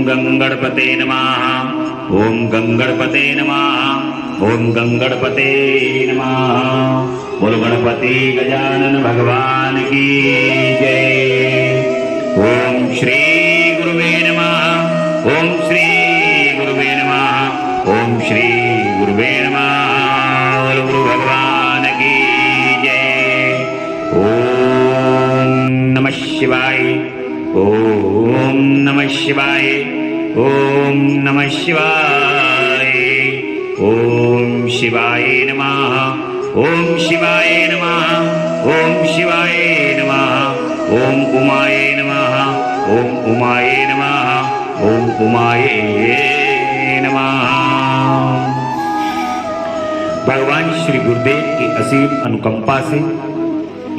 गंगणपते नमः। ओम गंगणपते नमः। ओम गंगणपते नमः। बोलो गणपति गजानन भगवान की जय। ओम श्री गुरुवे नमः। ओम श्री गुरुवे नमः। ओम श्री गुरुवे नमः। बोलो गुरु भगवान की जय। ओम नमः शिवाय। ओम नमः शिवाय। ओम नमः शिवाय। ओम शिवाय नमः। ओम शिवाय नमः। ओम शिवाय नमः। ओम उमाय नमः। ओम उमाय नमः। ओम उमाय नमः। भगवान श्री गुरुदेव की असीम अनुकंपा से,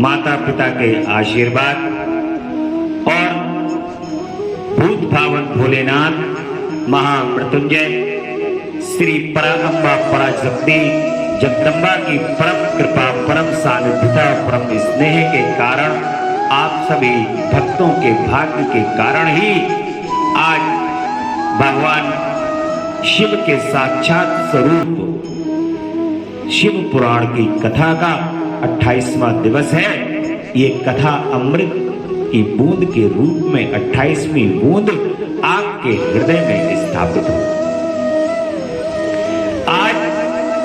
माता पिता के आशीर्वाद और भूत भावन भोलेनाथ महामृत्युंजय श्री पराअंबा पराशक्ति जगदम्बा की परम कृपा, परम सानिध्यता, परम स्नेह के कारण, आप सभी भक्तों के भाग्य के कारण ही आज भगवान शिव के साक्षात स्वरूप शिव पुराण की कथा का 28वां दिवस है। ये कथा अमृत की बूंद के रूप में 28वीं बूंद आपके हृदय में स्थापित हो। आज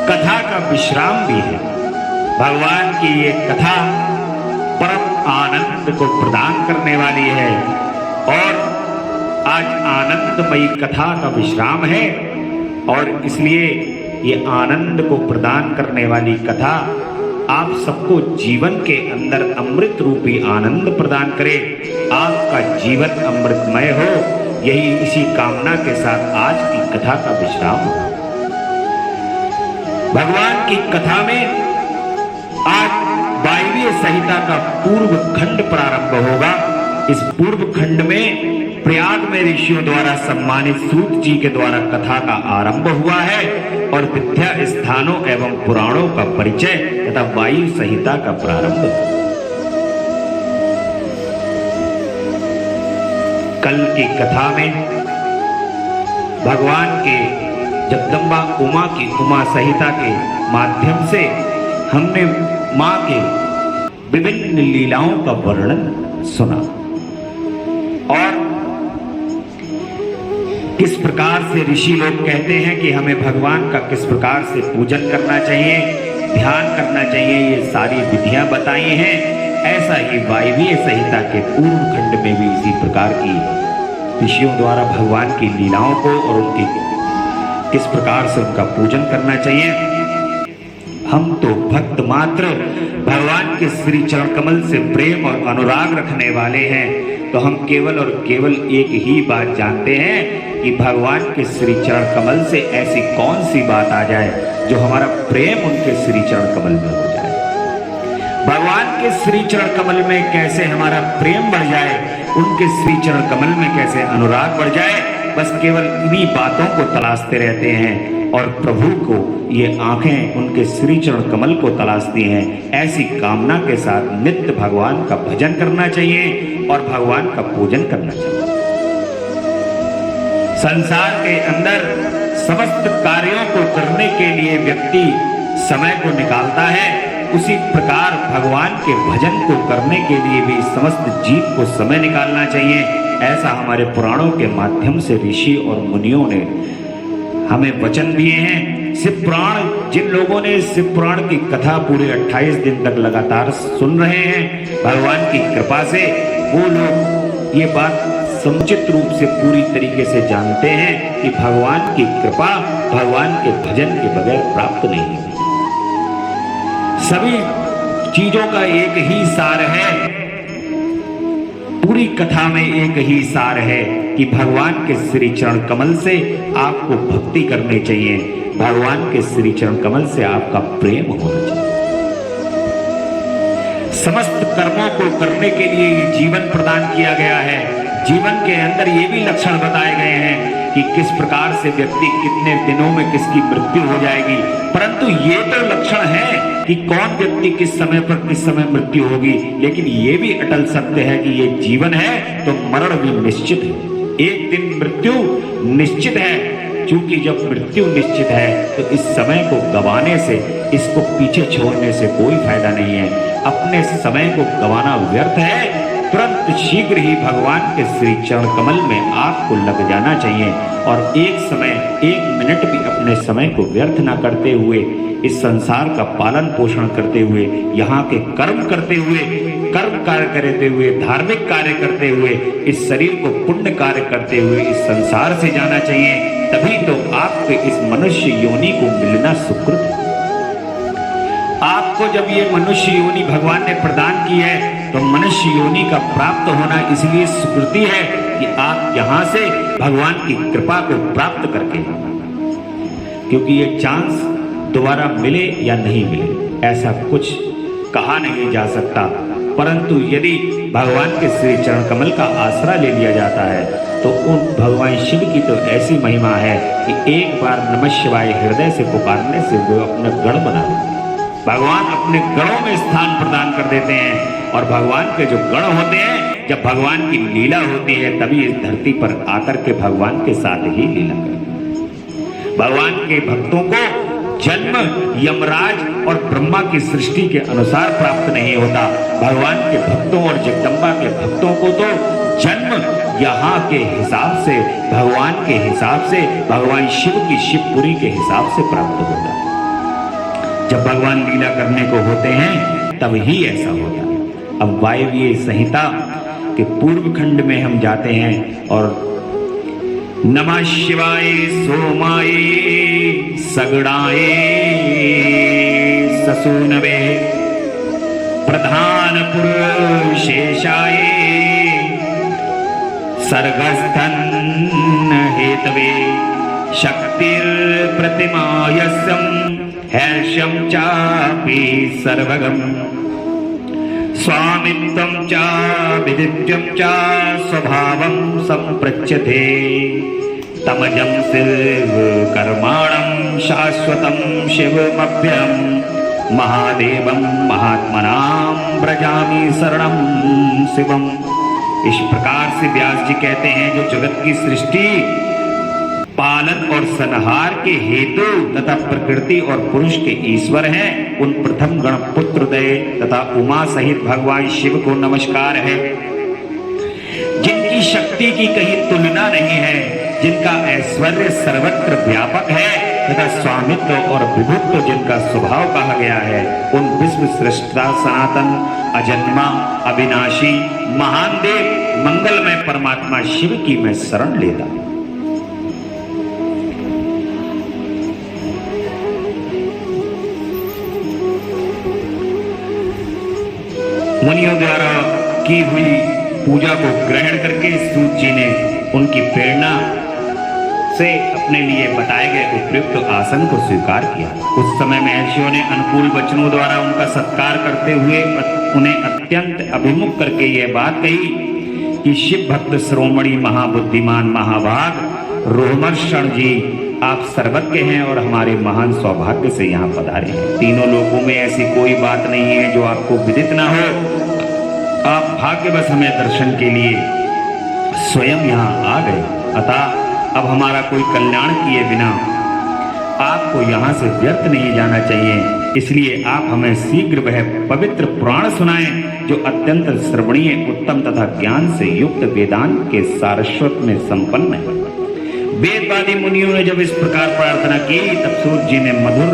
कथा का विश्राम भी है। भगवान की ये कथा परम आनंद को प्रदान करने वाली है और आज आनंदमयी कथा का विश्राम है और इसलिए ये आनंद को प्रदान करने वाली कथा आप सबको जीवन के अंदर अमृत रूपी आनंद प्रदान करे, आपका जीवन अमृतमय हो। यही इसी कामना के साथ आज की कथा का विश्राम हो। भगवान की कथा में आज वायवीय संहिता का पूर्व खंड प्रारंभ होगा। इस पूर्व खंड में प्रयाग में ऋषियों द्वारा सम्मानित सूत जी के द्वारा कथा का आरंभ हुआ है और विद्या स्थानों एवं पुराणों का परिचय तथा वायु संहिता का प्रारंभ। कल की कथा में भगवान के जगदम्बा उमा की उमा संहिता के माध्यम से हमने मां के विभिन्न लीलाओं का वर्णन सुना और किस प्रकार से ऋषि लोग कहते हैं कि हमें भगवान का किस प्रकार से पूजन करना चाहिए, ध्यान करना चाहिए, ये सारी विधियां बताई हैं। ऐसा ही वायवीय संहिता के पूर्व खंड में भी इसी प्रकार की ऋषियों द्वारा भगवान की लीलाओं को और उनकी किस प्रकार से उनका पूजन करना चाहिए। हम तो भक्त मात्र भगवान के श्री चरण कमल से प्रेम और अनुराग रखने वाले हैं, तो हम केवल और केवल एक ही बात जानते हैं कि भगवान के श्री चरण कमल से ऐसी कौन सी बात आ जाए जो हमारा प्रेम उनके श्री चरण कमल में हो जाए। भगवान के श्री चरण कमल में कैसे हमारा प्रेम बढ़ जाए, उनके श्री चरण कमल में कैसे अनुराग बढ़ जाए, बस केवल इन्हीं बातों को तलाशते रहते हैं और प्रभु को ये आंखें उनके श्री चरण कमल को तलाशती हैं। ऐसी कामना के साथ नित्य भगवान का भजन करना चाहिए और भगवान का पूजन करना चाहिए। संसार के अंदर समस्त कार्यों को करने के लिए व्यक्ति समय को निकालता है, उसी प्रकार भगवान के भजन को करने के लिए भी समस्त जीव को समय निकालना चाहिए। ऐसा हमारे पुराणों के माध्यम से ऋषि और मुनियों ने हमें वचन दिए हैं। शिव पुराण, जिन लोगों ने शिव पुराण की कथा पूरे 28 दिन तक लगातार सुन रहे हैं, भगवान की कृपा से वो लोग ये बात समुचित रूप से पूरी तरीके से जानते हैं कि भगवान की कृपा भगवान के भजन के बगैर प्राप्त नहीं है। सभी चीजों का एक ही सार है, पूरी कथा में एक ही सार है कि भगवान के श्री चरण कमल से आपको भक्ति करनी चाहिए, भगवान के श्री चरण कमल से आपका प्रेम होना चाहिए। समस्त कर्मों को करने के लिए ये जीवन प्रदान किया गया है। जीवन के अंदर ये भी लक्षण बताए गए हैं कि किस प्रकार से व्यक्ति कितने दिनों में किसकी मृत्यु हो जाएगी, परंतु ये तो लक्षण है कि कौन व्यक्ति किस समय पर किस समय मृत्यु होगी, लेकिन ये भी अटल सत्य है कि ये जीवन है तो मरण भी निश्चित है। एक दिन मृत्यु निश्चित है। क्योंकि जब मृत्यु निश्चित है तो इस समय को गंवाने से, इसको पीछे छोड़ने से कोई फायदा नहीं है। अपने समय को गंवाना व्यर्थ है। तुरंत शीघ्र ही भगवान के श्री चरण कमल में आपको लग जाना चाहिए और एक समय, एक मिनट भी अपने समय को व्यर्थ ना करते हुए, इस संसार का पालन पोषण करते हुए, यहाँ के कर्म करते हुए, कर्म कार्य करते हुए, धार्मिक कार्य करते हुए, इस शरीर को पुण्य कार्य करते हुए इस संसार से जाना चाहिए। तभी तो आपके इस मनुष्य योनि को मिलना सुकृत। आपको जब ये मनुष्य योनि भगवान ने प्रदान की है तो मनुष्य योनि का प्राप्त होना इसलिए सुकृति है कि आप यहां से भगवान की कृपा को प्राप्त करके, क्योंकि ये चांस दोबारा मिले या नहीं मिले ऐसा कुछ कहा नहीं जा सकता। परंतु यदि भगवान के श्री चरण कमल का आसरा ले लिया जाता है तो उन भगवान शिव की तो ऐसी महिमा है कि एक बार नमः शिवाय हृदय से पुकारने से वो अपना गण बना, भगवान अपने गणों में स्थान प्रदान कर देते हैं। और भगवान के जो गण होते हैं, जब भगवान की लीला होती है तभी इस धरती पर आकर के भगवान के साथ ही लीला करते। भगवान के भक्तों को जन्म यमराज और ब्रह्मा की सृष्टि के अनुसार प्राप्त नहीं होता। भगवान के भक्तों और जगदम्बा के भक्तों को तो जन्म यहाँ के हिसाब से, भगवान के हिसाब से, भगवान शिव की शिवपुरी के हिसाब से प्राप्त होता है। जब भगवान लीला करने को होते हैं तब ही ऐसा होता है। अब वायवीय संहिता के पूर्व खंड में हम जाते हैं और नमः शिवाय सोमाय सगड़ाय ससूनवे प्रधान पुरुषेशाय सर्गस्थन हेतवे शक्तिर प्रतिमायस्यं हर्षं चापि सर्वगम स्वामित्वं च विदित्यं च स्वभावं संप्रच्यते तमजं शिव कर्माणं शाश्वतं शिवमभ्यं महादेवं महात्मनां व्रजामि शरणं शिवम। इस प्रकार से व्यास जी कहते हैं जो जगत की सृष्टि, पालन और संहार के हेतु तथा प्रकृति और पुरुष के ईश्वर हैं, उन प्रथम गण पुत्रदय तथा उमा सहित भगवान शिव को नमस्कार है, जिनकी शक्ति की कहीं तुलना नहीं है, जिनका ऐश्वर्य सर्वत्र व्यापक है तथा स्वामित्व और विभुत्व जिनका स्वभाव कहा गया है, उन विश्व सृष्टा सनातन अजन्मा अविनाशी महान देव मंगलमय परमात्मा शिव की मैं शरण लेता हूं। मुनियों द्वारा की हुई पूजा को ग्रहण करके सूत जी ने उनकी प्रेरणा से अपने लिए बताए गए उपयुक्त आसन को स्वीकार किया। उस समय महर्षियों ने अनुकूल वचनों द्वारा उनका सत्कार करते हुए उन्हें अत्यंत अभिमुख करके यह बात कही कि शिव भक्त श्रोमणी महाबुद्धिमान महाभाग रोमर्षण जी, आप सर्वज्ञ हैं और हमारे महान सौभाग्य से यहाँ पधारे हैं। तीनों लोकों में ऐसी कोई बात नहीं है जो आपको विदित ना हो। आप भाग्यवश हमें दर्शन के लिए स्वयं यहाँ आ गए, अतः अब हमारा कोई कल्याण किए बिना आपको यहाँ से व्यर्थ नहीं जाना चाहिए। इसलिए आप हमें शीघ्र वह पवित्र पुराण सुनाएं जो अत्यंत श्रवणीय, उत्तम तथा ज्ञान से युक्त वेदांत के सारस्वत में संपन्न है। वेदवादी मुनियों ने जब इस प्रकार प्रार्थना की तब सूत जी ने मधुर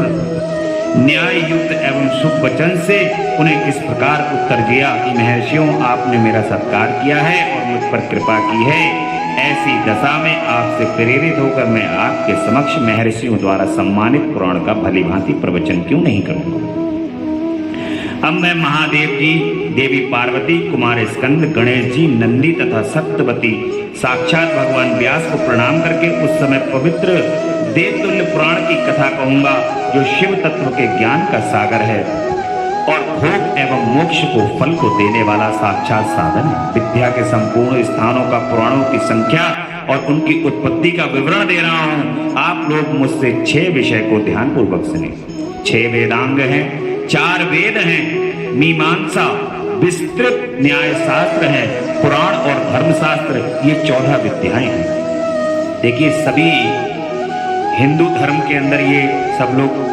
न्याय युक्त एवं शुभ वचन से उन्हें इस प्रकार उत्तर दिया कि महर्षियों, आपने मेरा सत्कार किया है और मुझ पर कृपा की है। ऐसी दशा में आपसे प्रेरित होकर मैं आपके समक्ष महर्षियों द्वारा सम्मानित पुराण का भली भांति प्रवचन क्यों नहीं करूंगा। अब मैं महादेव जी, देवी पार्वती, कुमार स्कंद, गणेश जी, नंदी तथा सप्तवती साक्षात भगवान व्यास को प्रणाम करके उस समय पवित्र देवतुल्य पुराण की कथा कहूंगा जो शिव तत्व के ज्ञान का सागर है और भोग एवं मोक्ष को फल को देने वाला साक्षात साधन है। विद्या के संपूर्ण स्थानों का पुराणों की संख्या और उनकी उत्पत्ति का विवरण दे रहा हूं। आप लोग मुझसे 6 विषय को ध्यान पूर्वक सुने। 6 वेदांग हैं, 4 वेद हैं, मीमांसा, विस्तृत न्याय शास्त्र है, पुराण और धर्मशास्त्र, ये 14 विद्याएं हैं। देखिए सभी हिंदू धर्म के अंदर ये सब लोग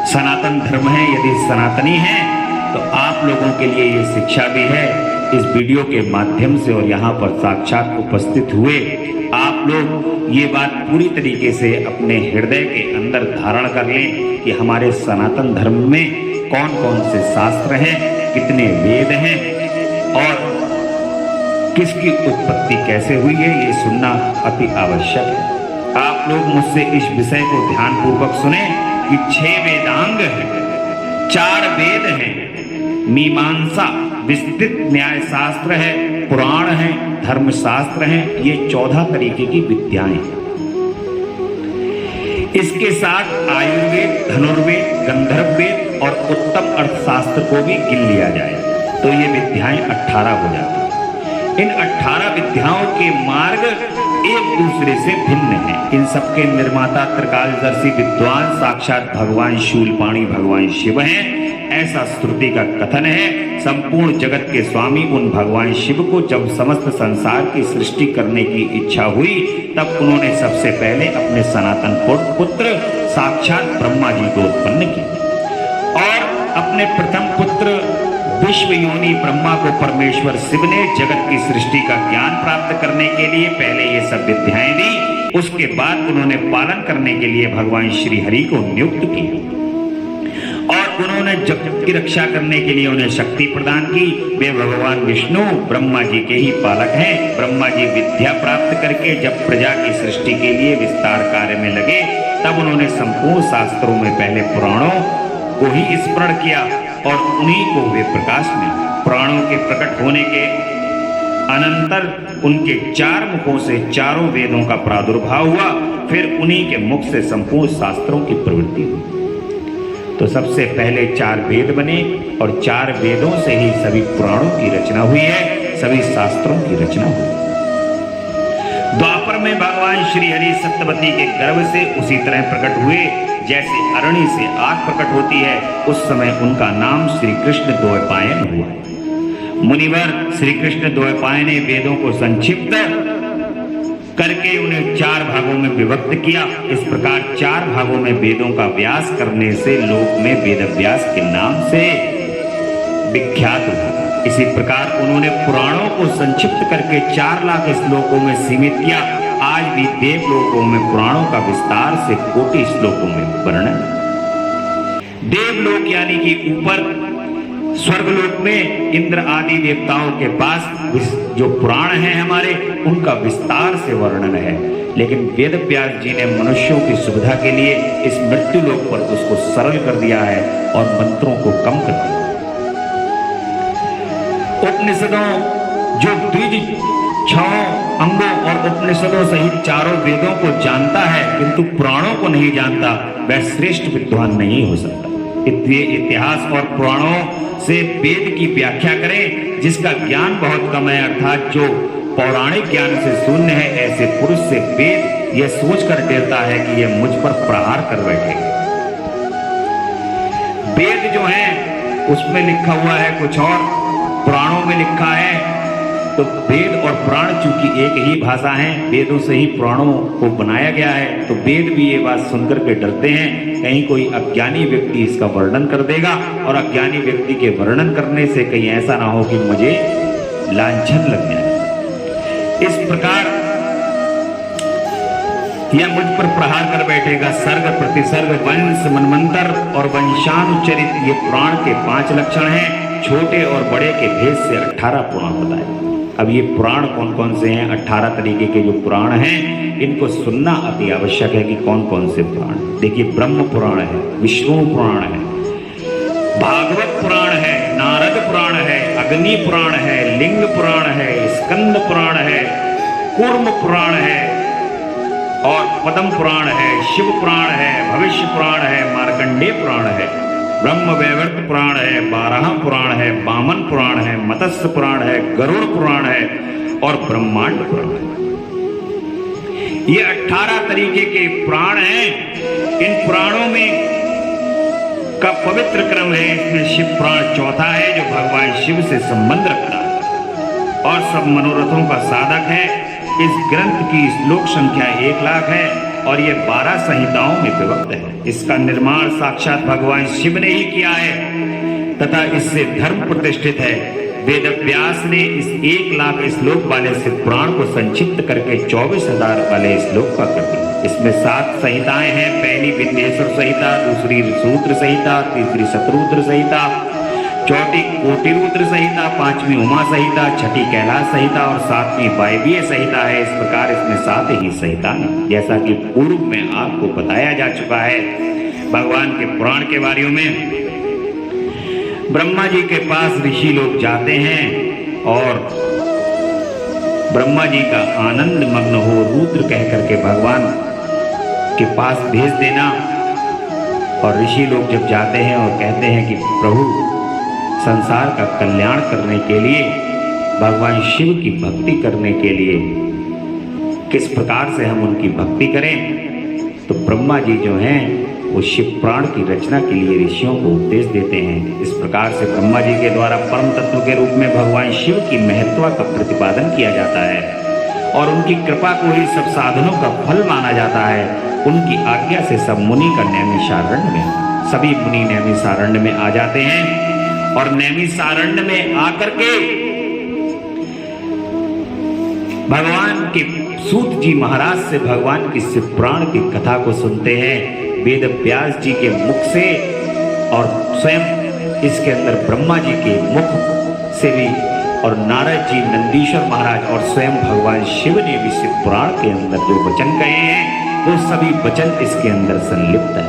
सनातन धर्म है। यदि सनातनी हैं तो आप लोगों के लिए ये शिक्षा भी है। इस वीडियो के माध्यम से और यहाँ पर साक्षात उपस्थित हुए आप लोग ये बात पूरी तरीके से अपने हृदय के अंदर धारण कर लें कि हमारे सनातन धर्म में कौन कौन से शास्त्र हैं, कितने वेद हैं और किसकी उत्पत्ति कैसे हुई है, ये सुनना अति आवश्यक है। आप लोग मुझसे इस विषय को ध्यानपूर्वक सुने कि 6 वेदांग हैं, 4 वेद हैं, मीमांसा विस्तृत न्याय शास्त्र है, पुराण है, धर्मशास्त्र है, ये 14 तरीके की विद्याएं हैं। इसके साथ आयुर्वेद, धनुर्वेद, गंधर्व वेद और उत्तम अर्थशास्त्र को भी गिन लिया जाए तो ये विद्याएं 18 हो जाती हैं। इन 18 विद्याओं के मार्ग एक दूसरे से भिन्न हैं। इन सबके निर्माता त्रिकालदर्शी विद्वान साक्षात भगवान शूलपाणी भगवान शिव हैं, ऐसा श्रुति का कथन है। संपूर्ण जगत के स्वामी उन भगवान शिव को जब समस्त संसार की सृष्टि करने की इच्छा हुई तब उन्होंने सबसे पहले अपने सनातन पुत्र साक्षात ब्रह्मा जी को उत्पन्न किया और अपने प्रथम पुत्र विश्व योनि ब्रह्मा को परमेश्वर शिव ने जगत की सृष्टि का ज्ञान प्राप्त करने के लिए पहले ये सब विद्याएं दी। उसके बाद उन्होंने पालन करने के लिए भगवान श्री हरि को नियुक्त किया और उन्होंने जगत की रक्षा करने के लिए उन्हें शक्ति प्रदान की। वे भगवान विष्णु ब्रह्मा जी के ही पालक हैं। ब्रह्मा जी विद्या प्राप्त करके जब प्रजा की सृष्टि के लिए विस्तार कार्य में लगे तब उन्होंने संपूर्ण शास्त्रों में पहले पुराणों को ही स्मरण किया और उन्हीं को वे प्रकाश में पुराणों के प्रकट होने के अनंतर उनके 4 मुखों से चारों वेदों का प्रादुर्भाव हुआ। फिर उन्हीं के मुख से संपूर्ण शास्त्रों की प्रवृत्ति हुई। तो सबसे पहले 4 वेद बने और 4 वेदों से ही सभी पुराणों की रचना हुई है, सभी शास्त्रों की रचना हुई। द्वापर में भगवान श्री हरि सत्यवती के गर्भ से उसी तरह प्रकट हुए जैसे अरणी से आग प्रकट होती है। उस समय उनका नाम श्री कृष्ण द्वैपायन हुआ। मुनिवर श्री कृष्ण द्वैपायन ने वेदों को संक्षिप्त करके उन्हें 4 भागों में विभक्त किया। इस प्रकार 4 भागों में वेदों का व्यास करने से लोक में वेद व्यास के नाम से विख्यात हुआ। इसी प्रकार उन्होंने पुराणों को संक्षिप्त करके 4 लाख श्लोकों में सीमित किया। आज भी देवलोकों में पुराणों का विस्तार से कोटि श्लोकों में वर्णन। देवलोक यानी कि ऊपर स्वर्गलोक में इंद्र आदि देवताओं के पास जो पुराण हैं हमारे, उनका विस्तार से वर्णन है। लेकिन वेद व्यास जी ने मनुष्यों की सुविधा के लिए इस मृत्यु लोक पर उसको सरल कर दिया है और मंत्रों को कम कर दिया। उपनिषदों जो द्विज 6 अंगों और उपनिषदों सहित 4 वेदों को जानता है किंतु पुराणों को नहीं जानता, वह श्रेष्ठ विद्वान नहीं हो सकता। इसलिए इतिहास और पुराणों से वेद की व्याख्या करें। जिसका ज्ञान बहुत कम है अर्थात जो पौराणिक ज्ञान से शून्य है, ऐसे पुरुष से वेद यह सोचकर डरता है कि यह मुझ पर प्रहार कर बैठेगा। वेद जो है उसमें लिखा हुआ है कुछ और, पुराणों में लिखा है। तो वेद और पुराण चूंकि एक ही भाषा है, वेदों से ही पुराणों को बनाया गया है, तो वेद भी ये बात सुनकर के डरते हैं कहीं कोई अज्ञानी व्यक्ति इसका वर्णन कर देगा और अज्ञानी व्यक्ति के वर्णन करने से कहीं ऐसा ना हो कि मुझे लांछन लग जाए। इस प्रकार यह मुझ पर प्रहार कर बैठेगा। सर्ग प्रतिसर्ग वंश मनमंत्र और वंशानुचरित ये पुराण के 5 लक्षण हैं। छोटे और बड़े के भेद से 18 पुराण बताए। अब ये पुराण कौन कौन से हैं? 18 तरीके के जो पुराण हैं इनको सुनना अति आवश्यक है कि कौन कौन से पुराण। देखिए ब्रह्म पुराण है, विष्णु पुराण है, भागवत पुराण है, नारद पुराण है, अग्नि पुराण है, लिंग पुराण है, स्कंद पुराण है, कूर्म पुराण है और पद्म पुराण है, शिव पुराण है, भविष्य पुराण है, मार्कंडेय पुराण है, ब्रह्म वैवर्त पुराण है, 12 पुराण है, वामन पुराण है, मत्स्य पुराण है, गरुड़ पुराण है और ब्रह्मांड पुराण है। ये 18 तरीके के पुराण हैं। इन पुराणों में का पवित्र क्रम है। इसमें शिव पुराण चौथा है जो भगवान शिव से संबंध रखता है और सब मनोरथों का साधक है। इस ग्रंथ की श्लोक संख्या 1,00,000 है और ये 12 संहिताओं में विभक्त है। इसका निर्माण साक्षात भगवान शिव ने ही किया है तथा इससे धर्म प्रतिष्ठित है। वेद व्यास ने इस 1,00,000 श्लोक वाले शिव पुराण को संक्षिप्त करके 24,000 वाले श्लोक का कर दिया। इसमें 7 संहिताएं हैं। पहली विंध्येश्वर संहिता, दूसरी सूत्र संहिता, तीसरी शतरुद्र संहिता, चौथी कोटिरुद्र संहिता, 5वीं उमा संहिता, 6ठी कैलाश संहिता और 7वीं वायवीय संहिता है। इस प्रकार इसमें 7 ही संहिता हैं। जैसा कि पूर्व में आपको बताया जा चुका है भगवान के पुराण के बारे में। ब्रह्मा जी के पास ऋषि लोग जाते हैं और ब्रह्मा जी का आनंद मग्न हो रुद्र कह करके भगवान के पास भेज देना। और ऋषि लोग जब जाते हैं और कहते हैं कि प्रभु संसार का कल्याण करने के लिए, भगवान शिव की भक्ति करने के लिए किस प्रकार से हम उनकी भक्ति करें, तो ब्रह्मा जी जो हैं वो शिव पुराण की रचना के लिए ऋषियों को उपदेश देते हैं। इस प्रकार से ब्रह्मा जी के द्वारा परम तत्व के रूप में भगवान शिव की महत्ता का प्रतिपादन किया जाता है और उनकी कृपा को ही सब साधनों का फल माना जाता है। उनकी आज्ञा से सब मुनि का नैमिषारण्य में, सभी मुनि नैमिषारण्य में आ जाते हैं और नैमिषारण्य में आकर के भगवान के सूत जी महाराज से भगवान की शिव पुराण की कथा को सुनते हैं वेद व्यास जी के मुख से और स्वयं इसके अंदर ब्रह्मा जी के मुख से भी, और नारद जी, नंदीश्वर महाराज और स्वयं भगवान शिव ने भी शिव पुराण के अंदर जो वचन कहे हैं वो सभी वचन इसके अंदर संलिप्त है।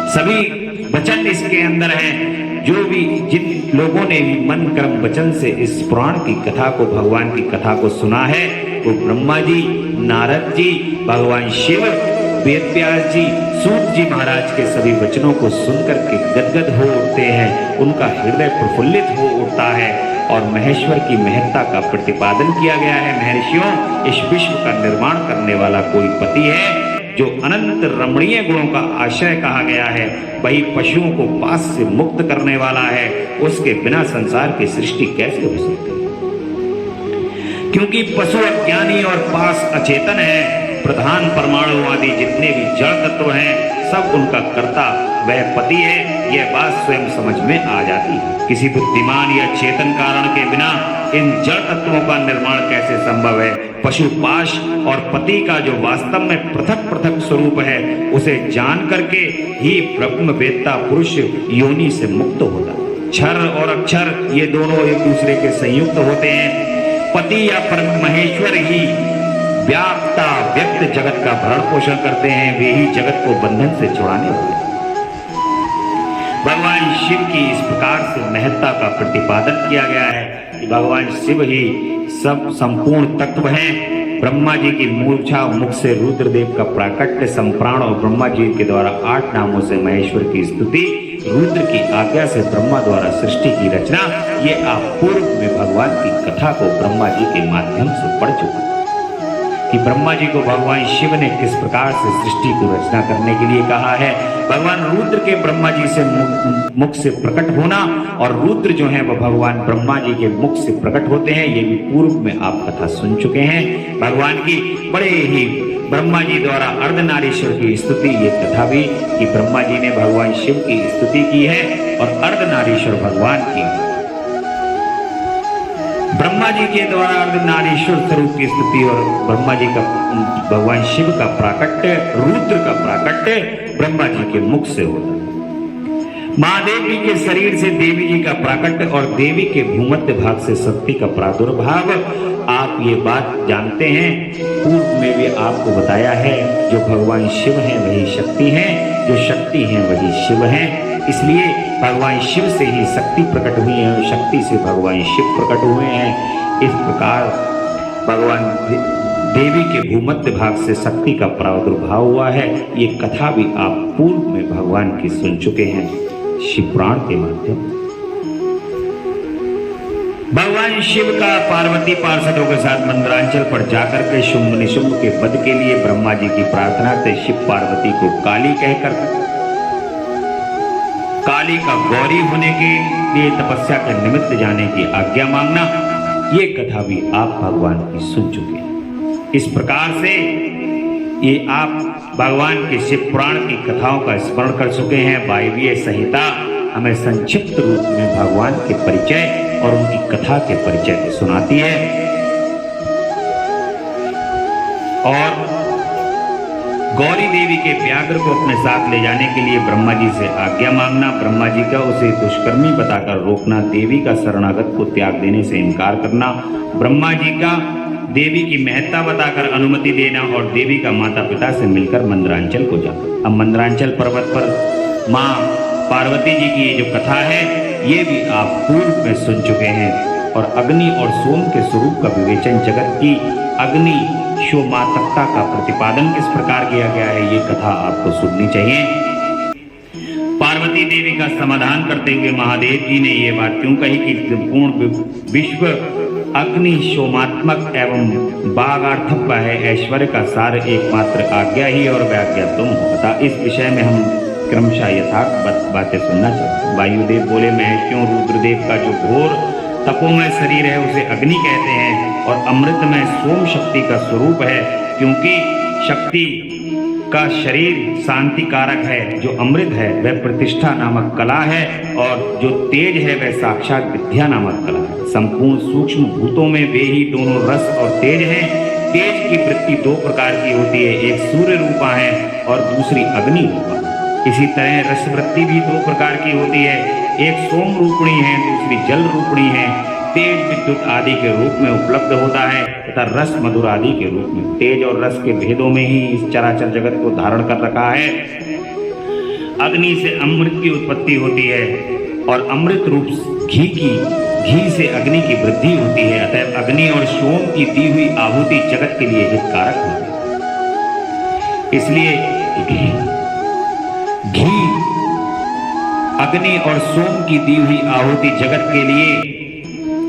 सभी वचन इसके अंदर हैं। जो भी जिन लोगों ने भी मन कर्म वचन से इस पुराण की कथा को, भगवान की कथा को सुना है, वो ब्रह्मा जी, नारद जी, भगवान शिव, वेद व्यास जी, सूत जी महाराज के सभी वचनों को सुनकर के गदगद हो उठते हैं। उनका हृदय प्रफुल्लित हो उठता है और महेश्वर की महत्ता का प्रतिपादन किया गया है। महर्षियों, इस विश्व का निर्माण करने वाला कोई पति है जो अनंत रमणीय गुणों का आश्रय कहा गया है, वही पशुओं को पास से मुक्त करने वाला है। उसके बिना संसार की सृष्टि कैसे हो सकती है? क्योंकि पशु अज्ञानी और पास अचेतन है। प्रधान परमाणु आदि जितने भी जड़ तत्व हैं सब उनका कर्ता वह पति है। यह बात स्वयं समझ में आ जाती है। किसी बुद्धिमान या चेतन कारण के बिना इन जड़ तत्वों का निर्माण कैसे संभव है? पशुपाश और पति का जो वास्तव में पृथक पृथक स्वरूप है उसे जान करके ही ब्रह्मवेत्ता पुरुष योनि से मुक्त होता है। क्षर और अक्षर ये दोनों एक दूसरे के संयुक्त होते हैं। पति या परम महेश्वर ही व्याप्ता व्यक्त जगत का भरण पोषण करते हैं। वे ही जगत को बंधन से छुड़ाने वाले। भगवान शिव की इस प्रकार से महत्ता का प्रतिपादन किया गया है कि भगवान शिव ही सब संपूर्ण तत्व हैं। ब्रह्मा जी की मूर्छा मुख से रुद्रदेव का प्राकट्य, संप्राण और ब्रह्मा जी के द्वारा 8 नामों से महेश्वर की स्तुति, रुद्र की आज्ञा से ब्रह्मा द्वारा सृष्टि की रचना, ये आप पूर्व में भगवान की कथा को ब्रह्मा जी के माध्यम से पढ़ चुके हैं कि ब्रह्मा जी को भगवान शिव ने किस प्रकार से सृष्टि को रचना करने के लिए कहा है। भगवान रुद्र के ब्रह्मा जी से मुख से प्रकट होना और रुद्र जो है वह भगवान ब्रह्मा जी के मुख से प्रकट होते हैं, ये भी पूर्व में आप कथा सुन चुके हैं। भगवान की बड़े ही ब्रह्मा जी द्वारा अर्धनारीश्वर की स्तुति, ये कथा भी कि ब्रह्मा जी ने भगवान शिव की स्तुति की है और अर्धनारीश्वर भगवान की ब्रह्मा जी के द्वारा अर्धनारीश्वर स्वरूप की स्तुति और ब्रह्मा जी का, भगवान शिव का प्राकट्य, रुद्र का प्राकट्य ब्रह्मा जी के मुख से होता है। महादेवी के शरीर से देवी जी का प्राकट्य और देवी के भूमध्य भाग से शक्ति का प्रादुर्भाव। आप ये बात जानते हैं, पूर्व में भी आपको बताया है, जो भगवान शिव हैं वही शक्ति हैं, जो शक्ति हैं वही शिव हैं। इसलिए भगवान शिव से ही शक्ति प्रकट हुई है और शक्ति से भगवान शिव प्रकट हुए हैं। इस प्रकार भगवान देवी के भूमध्य भाग से शक्ति का प्रादुर्भाव हुआ है। ये कथा भी आप पूर्व में भगवान की सुन चुके हैं शिव पुराण के माध्यम से। भगवान शिव का पार्वती पार्षदों के साथ मंदरांचल पर जाकर के शुंभ निशुंभ के वध के लिए ब्रह्मा जी की प्रार्थना से शिव पार्वती को काली कहकर काली का गौरी होने के लिए तपस्या के निमित्त जाने की आज्ञा मांगना, ये कथा भी आप भगवान की सुन चुके हैं। इस प्रकार से ये आप भगवान के शिव पुराण की कथाओं का स्मरण कर चुके हैं। वायवीय संहिता हमें संक्षिप्त रूप में भगवान के परिचय और उनकी कथा के परिचय को सुनाती है। और गौरी देवी के व्याघ्र को अपने साथ ले जाने के लिए ब्रह्मा जी से आज्ञा मांगना, ब्रह्मा जी का उसे दुष्कर्मी बताकर रोकना, देवी का शरणागत को त्याग देने से इनकार करना, ब्रह्मा जी का देवी की महत्ता बताकर अनुमति देना और देवी का माता पिता से मिलकर मंदरांचल को जाना। अब मंदरांचल पर्वत पर माँ पार्वती जी की ये जो कथा है, ये भी आप पूर्व में सुन चुके हैं। और अग्नि और सोम के स्वरूप का विवेचन, जगत की अग्नि शोमात्मकता का प्रतिपादन किस प्रकार किया गया है, ये कथा आपको सुननी चाहिए। पार्वती देवी का समाधान करते हुए महादेव जी ने ये बात क्यों कही कि पूर्ण विश्व अग्नि शोमात्मक एवं बागार्थक है, ऐश्वर्य का सार एकमात्र आज्ञा ही और व्याज्ञा तुम होता। इस विषय में हम क्रमशः यथार्थ बातें सुनना चाहते हैं। वायुदेव बोले, मैं क्यों रुद्रदेव का जो घोर तपोमय शरीर है उसे अग्नि कहते हैं और अमृतमय सोम शक्ति का स्वरूप है, क्योंकि शक्ति का शरीर शांति कारक है। जो अमृत है वह प्रतिष्ठा नामक कला है और जो तेज है वह साक्षात विद्या नामक कला है। संपूर्ण सूक्ष्म भूतों में वे ही दोनों रस और तेज हैं। तेज की वृत्ति दो प्रकार की होती है, एक सूर्य रूपा है और दूसरी अग्नि रूपा। इसी तरह रस वृत्ति भी दो प्रकार की होती है, एक सोम रूपणी है, दूसरी जल रूपणी है। तेज विद्युत आदि के रूप में उपलब्ध होता है तथा रस मधुर आदि के रूप में। तेज और रस के भेदों में ही इस चराचर जगत को धारण कर रखा है। अग्नि से अमृत की उत्पत्ति होती है और अमृत रूप घी से अग्नि की वृद्धि होती है। अतः अग्नि और सोम की दी हुई आहुति जगत के लिए हितकारक है। इसलिए घी, अग्नि और सोम की दी हुई आहुति जगत के लिए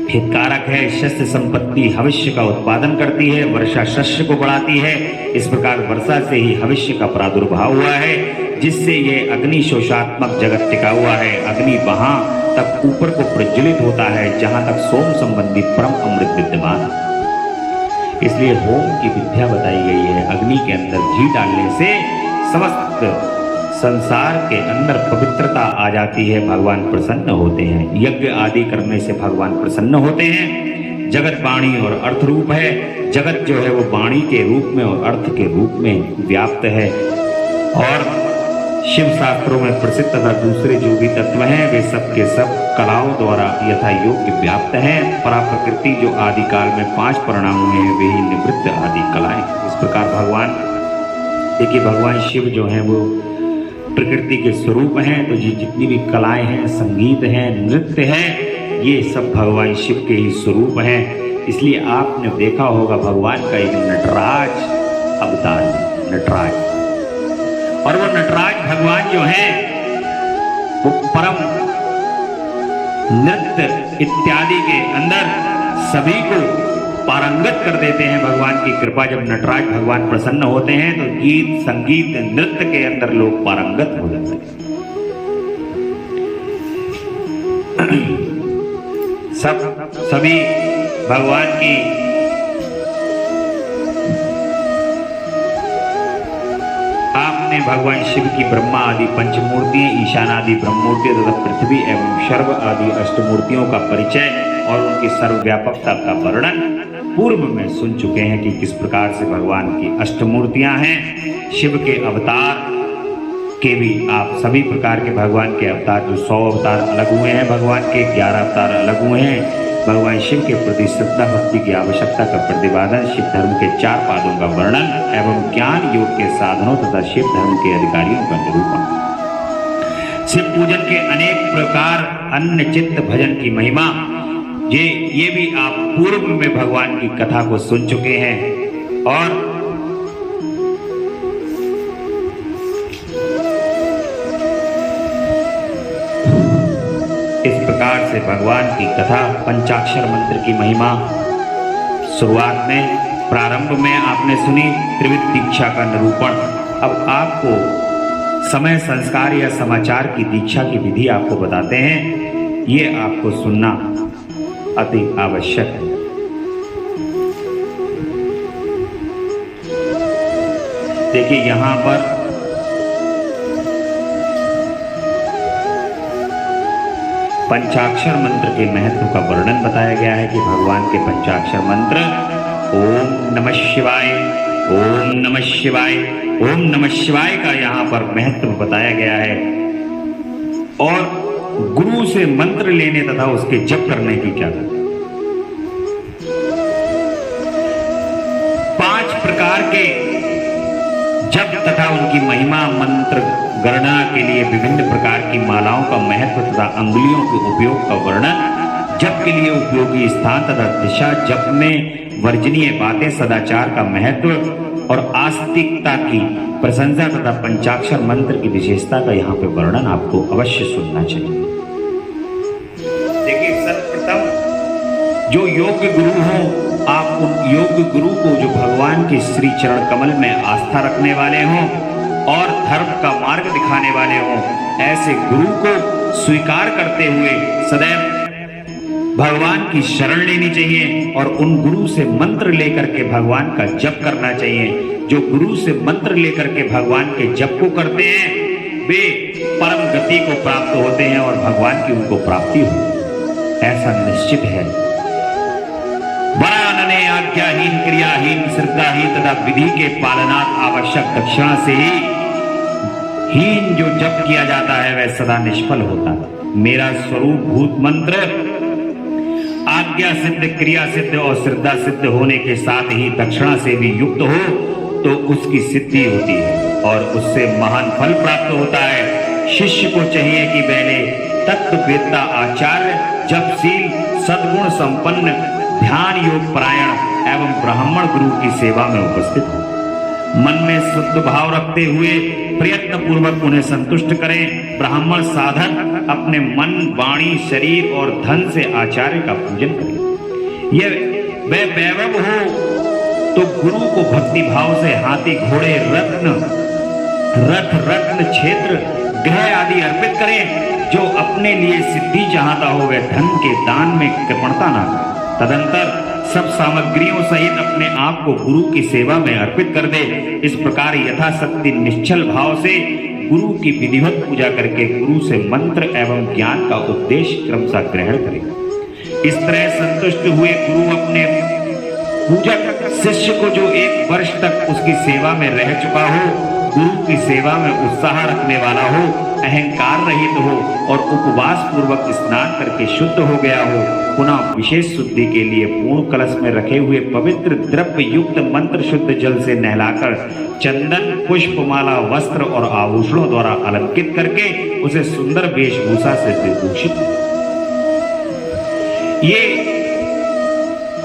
हितकारक है। शस्य संपत्ति भविष्य का उत्पादन करती है, वर्षा शस्य को बढ़ाती है। इस प्रकार वर्षा से ही भविष्य का प्रादुर्भाव हुआ है, जिससे यह अग्नि शोषात्मक जगत टिका हुआ है। अग्नि वहां तक ऊपर को प्रज्वलित होता है जहां तक सोम संबंधी परम अमृत विद्यमान है। इसलिए होम की विद्या बताई गई है। अग्नि के अंदर घी डालने से समस्त संसार के अंदर पवित्रता आ जाती है, भगवान प्रसन्न होते हैं। यज्ञ आदि करने से भगवान प्रसन्न होते हैं। जगत वाणी और अर्थ रूप है। जगत जो है वो वाणी के रूप में और अर्थ के रूप में व्याप्त है। और शिव शास्त्रों में प्रसिद्ध तथा दूसरे जो भी तत्व हैं वे सब के सब कलाओं द्वारा यथा योग्य व्याप्त हैं। परा प्रकृति जो आदिकाल में 5 परिणाम हुए हैं वे ही निवृत्त आदि कलाएं। इस प्रकार भगवान, देखिए भगवान शिव जो हैं वो प्रकृति के स्वरूप हैं। तो ये जितनी भी कलाएं हैं, संगीत हैं, नृत्य है, ये सब भगवान शिव के ही स्वरूप हैं। इसलिए आपने देखा होगा भगवान का एक नटराज अवतार है, नटराज। और वो नटराज भगवान जो हैं वो परम नृत्य इत्यादि के अंदर सभी को पारंगत कर देते हैं। भगवान की कृपा, जब नटराज भगवान प्रसन्न होते हैं तो गीत संगीत नृत्य के अंदर लोग पारंगत हो जाते हैं। सभी भगवान की आपने भगवान शिव की ब्रह्मा आदि पंचमूर्तियां, ईशान आदि ब्रह्मूर्ति तथा पृथ्वी एवं शर्व आदि अष्टमूर्तियों का परिचय और उनकी सर्वव्यापकता का वर्णन पूर्व में सुन चुके हैं कि किस प्रकार से भगवान की अष्टमूर्तियां हैं। शिव के अवतार के भी आप सभी प्रकार के भगवान के अवतार, जो 100 अवतार अलग हुए हैं भगवान के, 11 अवतार अलग हुए हैं। भगवान शिव के प्रति श्रद्धा भक्ति की आवश्यकता का प्रतिपादन, शिव धर्म के 4 पादों का वर्णन एवं ज्ञान योग के साधनों तथा शिव धर्म के अधिकारियों का निरूपण। शिव पूजन के अनेक प्रकार, अन्य चित्त भजन की महिमा, ये भी आप पूर्व में भगवान की कथा को सुन चुके हैं। और इस प्रकार से भगवान की कथा, पंचाक्षर मंत्र की महिमा शुरुआत में, प्रारंभ में आपने सुनी त्रिविध दीक्षा का निरूपण। अब आपको समय, संस्कार या समाचार की दीक्षा की विधि आपको बताते हैं। ये आपको सुनना अति आवश्यक है। देखिए यहां पर पंचाक्षर मंत्र के महत्व का वर्णन बताया गया है कि भगवान के पंचाक्षर मंत्र ओम नमः शिवाय, ओम नमः शिवाय, ओम नमः शिवाय का यहां पर महत्व बताया गया है। और गुरु से मंत्र लेने तथा उसके जप करने की क्या है। 5 प्रकार के जप तथा उनकी महिमा, मंत्र गणना के लिए विभिन्न प्रकार की मालाओं का महत्व तथा अंगुलियों के उपयोग का वर्णन, जप के लिए उपयोगी स्थान तथा दिशा, जप में वर्जनीय बातें, सदाचार का महत्व और आस्तिकता की प्रशंसा तथा पंचाक्षर मंत्र की विशेषता का यहाँ पे वर्णन आपको अवश्य सुनना चाहिए। देखिए सर्वप्रथम जो योग्य गुरु हो, आप उन योग्य गुरु को जो भगवान के श्री चरण कमल में आस्था रखने वाले हों और धर्म का मार्ग दिखाने वाले हों, ऐसे गुरु को स्वीकार करते हुए सदैव भगवान की शरण लेनी चाहिए और उन गुरु से मंत्र लेकर के भगवान का जप करना चाहिए। जो गुरु से मंत्र लेकर के भगवान के जप को करते हैं वे परम गति को प्राप्त होते हैं और भगवान की उनको प्राप्ति हो, ऐसा निश्चित है। वरानने आज्ञाहीन, क्रियाहीन, श्रद्धाहीन तथा विधि के पालनात् आवश्यक दक्षिणा से हीन जो जप किया जाता है वह सदा निष्फल होता है। मेरा स्वरूप भूत मंत्र आज्ञा सिद्ध, क्रिया सिद्ध और श्रद्धा सिद्ध होने के साथ ही दक्षिणा से भी युक्त हो तो उसकी सिद्धि होती है और उससे महान फल प्राप्त होता है। शिष्य को चाहिए कि पहले तत्ववेत्ता, आचार्य, जपशील, सद्गुण संपन्न, ध्यान योग परायण एवं ब्राह्मण गुरु की सेवा में उपस्थित हो। मन में शुद्ध भाव रखते हुए प्रयत्न पूर्वक उन्हें संतुष्ट करें। ब्राह्मण साधक अपने मन, वाणी, शरीर और धन से आचार्य का पूजन करें। यह वह वैभव हो तो गुरु को भक्ति भाव से हाथी, घोड़े, रत्न, क्षेत्र, ग्रह आदि अर्पित करें। जो अपने लिए सिद्धि चाहता हो वह धन के दान में कृपणता ना करे। तदंतर सब सामग्रियों सहित अपने आप को गुरु की सेवा में अर्पित कर दे। इस प्रकार यथाशक्ति निश्चल भाव से गुरु की विधिवत पूजा करके गुरु से मंत्र एवं ज्ञान का उपदेश क्रमशः ग्रहण करें। इस तरह संतुष्ट हुए गुरु अपने पूजक शिष्य को जो 1 वर्ष तक उसकी सेवा में रह चुका हो, गुरु की सेवा में उत्साह रखने वाला हो, अहंकार रहित हो और उपवास पूर्वक स्नान करके शुद्ध हो गया हो, पुनः विशेष शुद्धि के लिए पूर्ण कलश में रखे हुए पवित्र द्रव्य युक्त मंत्र शुद्ध जल से नहलाकर चंदन, पुष्पमाला, वस्त्र और आभूषणों द्वारा अलंकृत करके उसे सुंदर वेशभूषा से विभूषित। ये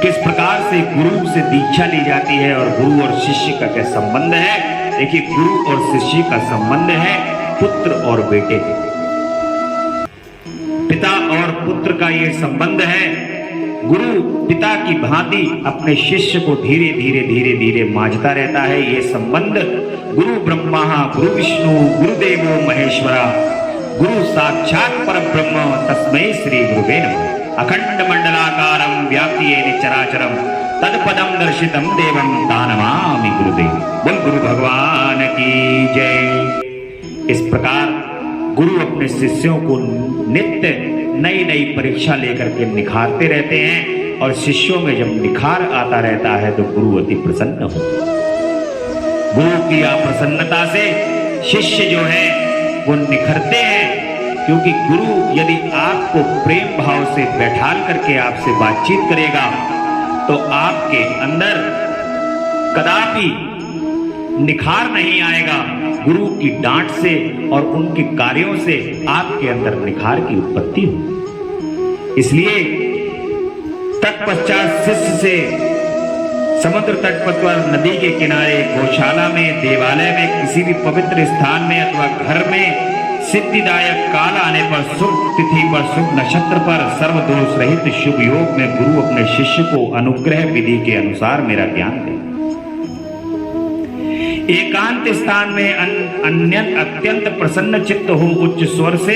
किस प्रकार से गुरु से दीक्षा ली जाती है और गुरु और शिष्य का क्या संबंध है। देखिए गुरु और शिष्य का संबंध है पुत्र और बेटे के, पिता और पुत्र का ये संबंध है। गुरु पिता की भांति अपने शिष्य को धीरे धीरे मांझता रहता है। ये संबंध गुरु ब्रह्मा, गुरु विष्णु, गुरुदेवो महेश्वरा, गुरु साक्षात परब्रह्म तस्मै श्री गुरुवे नमः। अखंड मंडलाकारं व्याप्ति येन चराचरं तत्पदं दर्शितं देवं तानमामि गुरुदेव। बोल गुरु भगवान की जय। इस प्रकार गुरु अपने शिष्यों को नित्य नई नई परीक्षा लेकर के निखारते रहते हैं और शिष्यों में जब निखार आता रहता है तो गुरु अति प्रसन्न हो। गुरु की प्रसन्नता से शिष्य जो है वो निखरते हैं, क्योंकि गुरु यदि आपको प्रेम भाव से बैठाल करके आपसे बातचीत करेगा तो आपके अंदर कदापि निखार नहीं आएगा। गुरु की डांट से और उनके कार्यों से आपके अंदर निखार की उत्पत्ति हो। इसलिए तत्पश्चात शिष्य से समुद्र तट पर, नदी के किनारे, गौशाला में, देवालय में, किसी भी पवित्र स्थान में अथवा घर में सिद्धिदायक काल आने पर, शुभ तिथि पर, शुभ नक्षत्र पर, सर्वदोष रहित शुभ योग में गुरु अपने शिष्य को अनुग्रह विधि के अनुसार मेरा ज्ञान दे। एकांत स्थान में अन्य अत्यंत प्रसन्न चित्त हो उच्च स्वर से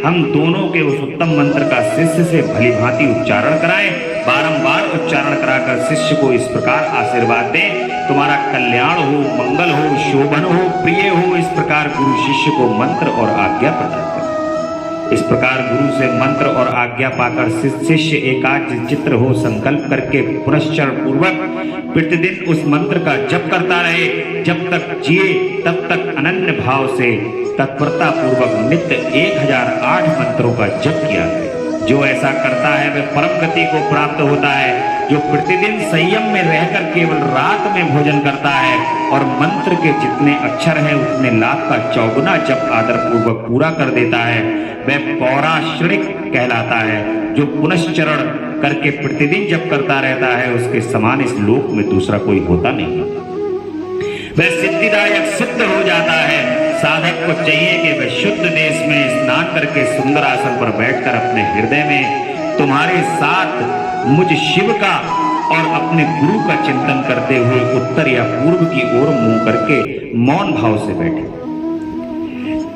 हम दोनों के उस उत्तम मंत्र का शिष्य से भली भांति उच्चारण कराएं। बारंबार उच्चारण कराकर शिष्य को इस प्रकार आशीर्वाद दें, तुम्हारा कल्याण हो, मंगल हो, शोभन हो, प्रिय हो। इस प्रकार गुरु शिष्य को मंत्र और आज्ञा प्रदान करें। इस प्रकार गुरु से मंत्र और आज्ञा पाकर शिष्य एकाग्र चित्त हो संकल्प करके पुनश्चरण पूर्वक प्रतिदिन उस मंत्र का जप करता रहे। जब तक जिए तब तक अनन्य भाव से तत्परता पूर्वक नित्य 1008 मंत्रों का जप किया है। जो ऐसा करता है वह परम गति को प्राप्त होता है। जो प्रतिदिन संयम में रहकर केवल रात में भोजन करता है और मंत्र के जितने अक्षर हैं उतने लाभ का चौगुना जप आदर पूर्वक पूरा कर देता है, वह पौराश्रिक कहलाता है। जो पुनश्चरण करके प्रतिदिन जप करता रहता है उसके समान इस लोक में दूसरा कोई होता नहीं। वह सिद्धिदायक सिद्ध हो जाता है। साधक को चाहिए कि वह शुद्ध देश में स्नान करके सुंदर आसन पर बैठकर अपने हृदय में तुम्हारे साथ मुझ शिव का और अपने गुरु का चिंतन करते हुए उत्तर या पूर्व की ओर मुंह करके मौन भाव से बैठे।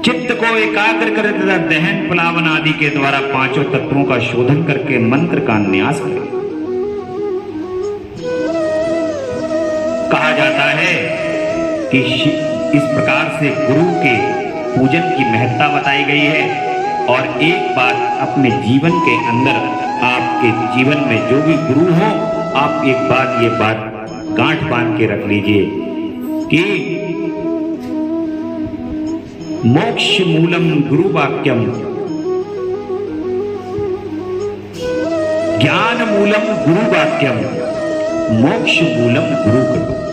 चित्त को एकाग्र कर तथा दहन प्लावन आदि के द्वारा पांचों तत्वों का शोधन करके मंत्र का न्यास करें। कहा जाता है कि इस प्रकार से गुरु के पूजन की महत्ता बताई गई है। और एक बात अपने जीवन के अंदर, आपके जीवन में जो भी गुरु हो, आप एक बात ये बात गांठ बांध के रख लीजिए कि मोक्ष मूलम गुरु वाक्यम, ज्ञान मूलम गुरु वाक्यम, मोक्ष मूलम गुरु कृपा।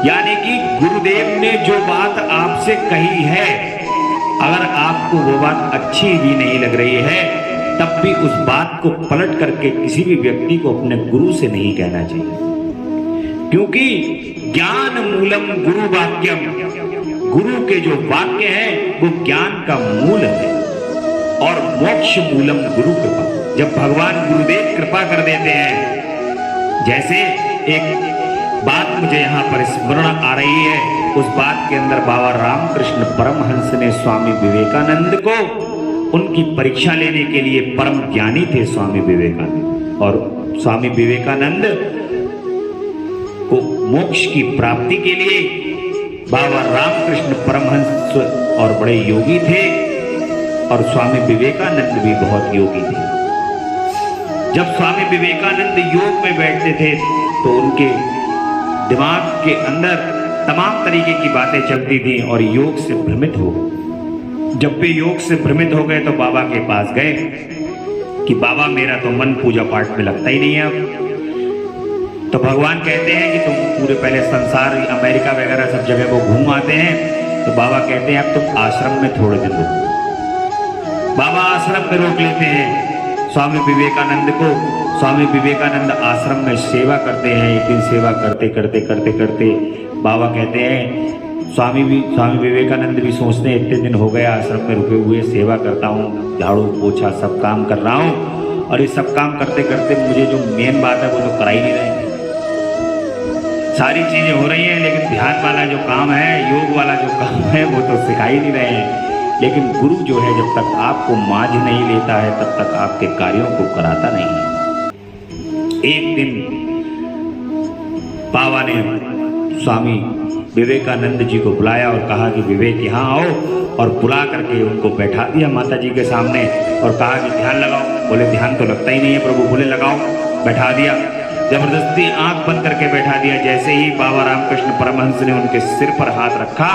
यानी कि गुरुदेव ने जो बात आपसे कही है, अगर आपको वो बात अच्छी भी नहीं लग रही है तब भी उस बात को पलट करके किसी भी व्यक्ति को अपने गुरु से नहीं कहना चाहिए, क्योंकि ज्ञान मूलम गुरु वाक्यम, गुरु के जो वाक्य हैं वो ज्ञान का मूल है। और मोक्ष मूलम गुरु कृपा, जब भगवान गुरुदेव कृपा कर देते हैं, जैसे एक बात मुझे यहाँ पर स्मरण आ रही है, उस बात के अंदर बाबा रामकृष्ण परमहंस ने स्वामी विवेकानंद को, उनकी परीक्षा लेने के लिए, परम ज्ञानी थे स्वामी विवेकानंद, और स्वामी विवेकानंद को मोक्ष की प्राप्ति के लिए बाबा रामकृष्ण परमहंस और बड़े योगी थे, और स्वामी विवेकानंद भी बहुत योगी थे। जब स्वामी विवेकानंद योग में बैठते थे तो उनके दिमाग के अंदर तमाम तरीके की बातें चलती थी और योग से भ्रमित हो गए। जब वे योग से भ्रमित हो गए तो बाबा के पास गए कि बाबा मेरा तो मन पूजा पाठ में लगता ही नहीं है अब। तो भगवान कहते हैं कि तुम पूरे पहले संसार, अमेरिका वगैरह सब जगह को घूम आते हैं। तो बाबा कहते हैं अब तुम आश्रम में थोड़े दिन रुको। बाबा आश्रम में रोक लेते हैं स्वामी विवेकानंद को। स्वामी विवेकानंद आश्रम में सेवा करते हैं। एक दिन सेवा करते करते करते करते बाबा कहते हैं, स्वामी विवेकानंद भी सोचते हैं इतने दिन हो गए आश्रम में रुके हुए, सेवा करता हूँ, झाड़ू पोछा सब काम कर रहा हूँ, और ये सब काम करते करते मुझे जो मेन बात है वो तो करा ही नहीं रहे। सारी चीजें हो रही हैं लेकिन ध्यान वाला जो काम है, योग वाला जो काम है वो तो सिखा ही नहीं रहे हैं। लेकिन गुरु जो है जब तक आपको मांझ नहीं लेता है तब तक आपके कार्यों को कराता नहीं है। एक दिन बाबा ने स्वामी विवेकानंद जी को बुलाया और कहा कि विवेक यहाँ आओ, और बुला करके उनको बैठा दिया माता जी के सामने और कहा कि ध्यान लगाओ। बोले ध्यान तो लगता ही नहीं है प्रभु। बोले लगाओ। बैठा दिया, जबरदस्ती आंख बंद करके बैठा दिया। जैसे ही बाबा रामकृष्ण परमहंस ने उनके सिर पर हाथ रखा,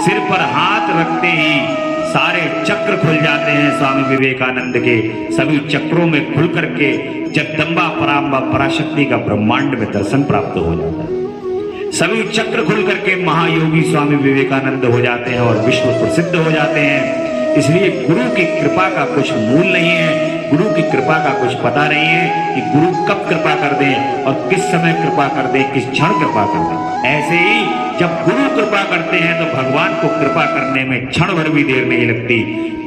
सिर पर हाथ रखते ही सारे चक्र खुल जाते हैं स्वामी विवेकानंद के। सभी चक्रों में खुल करके जगदम्बा पराम्बा पराशक्ति का ब्रह्मांड में दर्शन प्राप्त हो जाता है। सभी चक्र खुल करके महायोगी स्वामी विवेकानंद हो जाते हैं और विश्व प्रसिद्ध हो जाते हैं। इसलिए गुरु की कृपा का कुछ मूल नहीं है, गुरु की कृपा का कुछ पता नहीं है कि गुरु कब कृपा कर दे और किस समय कृपा कर दे, किस क्षण कृपा कर दे। ऐसे ही जब गुरु कृपा करते हैं तो भगवान को कृपा करने में क्षण भर भी देर नहीं लगती।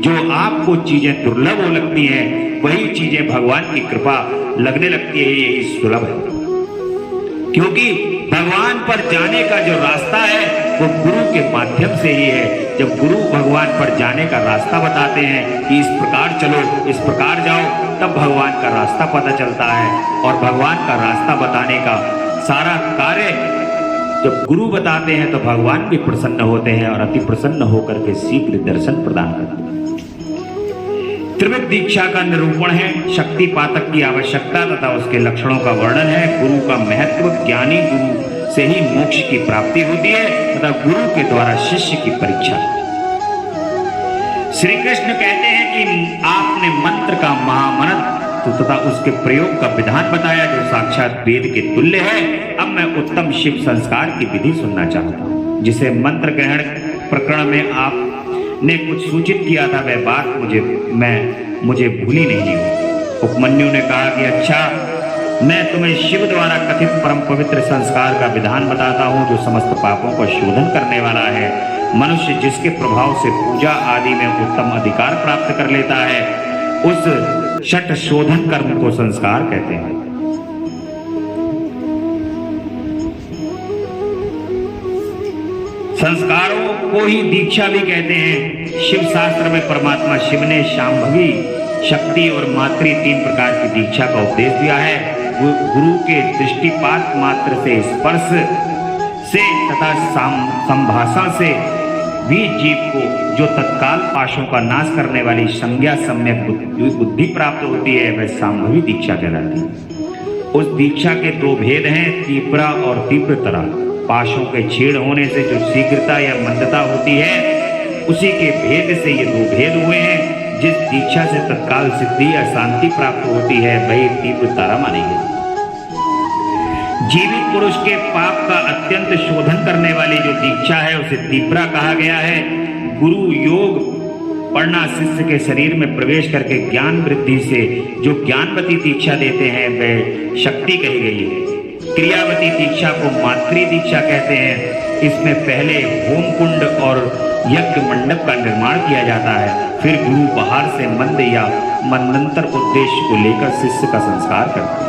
जो आपको चीजें दुर्लभ हो लगती हैं वही चीजें भगवान की कृपा लगने लगती है, यही सुलभ है। क्योंकि भगवान पर जाने का जो रास्ता है वो गुरु के माध्यम से ही है। जब गुरु भगवान पर जाने का रास्ता बताते हैं कि इस प्रकार चलो, इस प्रकार जाओ, तब भगवान का रास्ता पता चलता है। और भगवान का रास्ता बताने का सारा कार्य जब गुरु बताते हैं तो भगवान भी प्रसन्न होते हैं और अति प्रसन्न होकर के शीघ्र दर्शन प्रदान करते हैं। त्रिविध दीक्षा का निरूपण है, शक्तिपातक की आवश्यकता तथा उसके लक्षणों का वर्णन है, गुरु का महत्व, ज्ञानी गुरु से ही मोक्ष की प्राप्ति होती है तथा गुरु के द्वारा शिष्य की परीक्षा। श्री कृष्ण कहते हैं कि आपने मंत्र का महामंत्र तथा उसके प्रयोग का विधान बताया जो साक्षात वेद के तुल्य है। अब मैं उत्तम शिव संस्कार की विधि सुनना चाहता हूँ, जिसे मंत्र ग्रहण प्रकरण में आपने कुछ सूचित किया था, वह बात मुझे भूली नहीं हो। उपमन्यु ने कहा कि अच्छा, मैं तुम्हें शिव द्वारा कथित परम पवित्र संस्कार का विधान बताता हूँ जो समस्त पापों को शोधन करने वाला है। मनुष्य जिसके प्रभाव से पूजा आदि में उत्तम अधिकार प्राप्त कर लेता है, उस षट शोधन कर्म को संस्कार कहते हैं। संस्कारों को ही दीक्षा भी कहते हैं। शिव शास्त्र में परमात्मा शिव ने शांभवी, शक्ति और मातृ 3 प्रकार की दीक्षा का उपदेश दिया है। गुरु के दृष्टिपात मात्र से, स्पर्श से तथा संभाषण से भी जीव को जो तत्काल पाशों का नाश करने वाली संज्ञा सम्यक बुद्धि प्राप्त होती है, वह शांभवी दीक्षा कहलाती है। उस दीक्षा के 2 भेद हैं, तीव्रा और तीव्रतरा। पाशों के छीण होने से जो शीघ्रता या मंदता होती है, उसी के भेद से ये 2 भेद हुए हैं। जिस दीक्षा से तत्काल सिद्धि या शांति प्राप्त होती है, वही तीव्रतारा मानी गई। जीवित पुरुष के पाप का अत्यंत शोधन करने वाली जो दीक्षा है, उसे तीव्रा कहा गया है। गुरु योग पढ़ना शिष्य के शरीर में प्रवेश करके ज्ञान वृद्धि से जो ज्ञानवती दीक्षा देते हैं, वह शक्ति कही गई है। क्रियावती दीक्षा को मातृ दीक्षा कहते हैं। इसमें पहले होम कुंड और यज्ञ मंडप का निर्माण किया जाता है, फिर गुरु बाहर से मंद या मनंतर उद्देश्य को लेकर शिष्य का संस्कार करते हैं।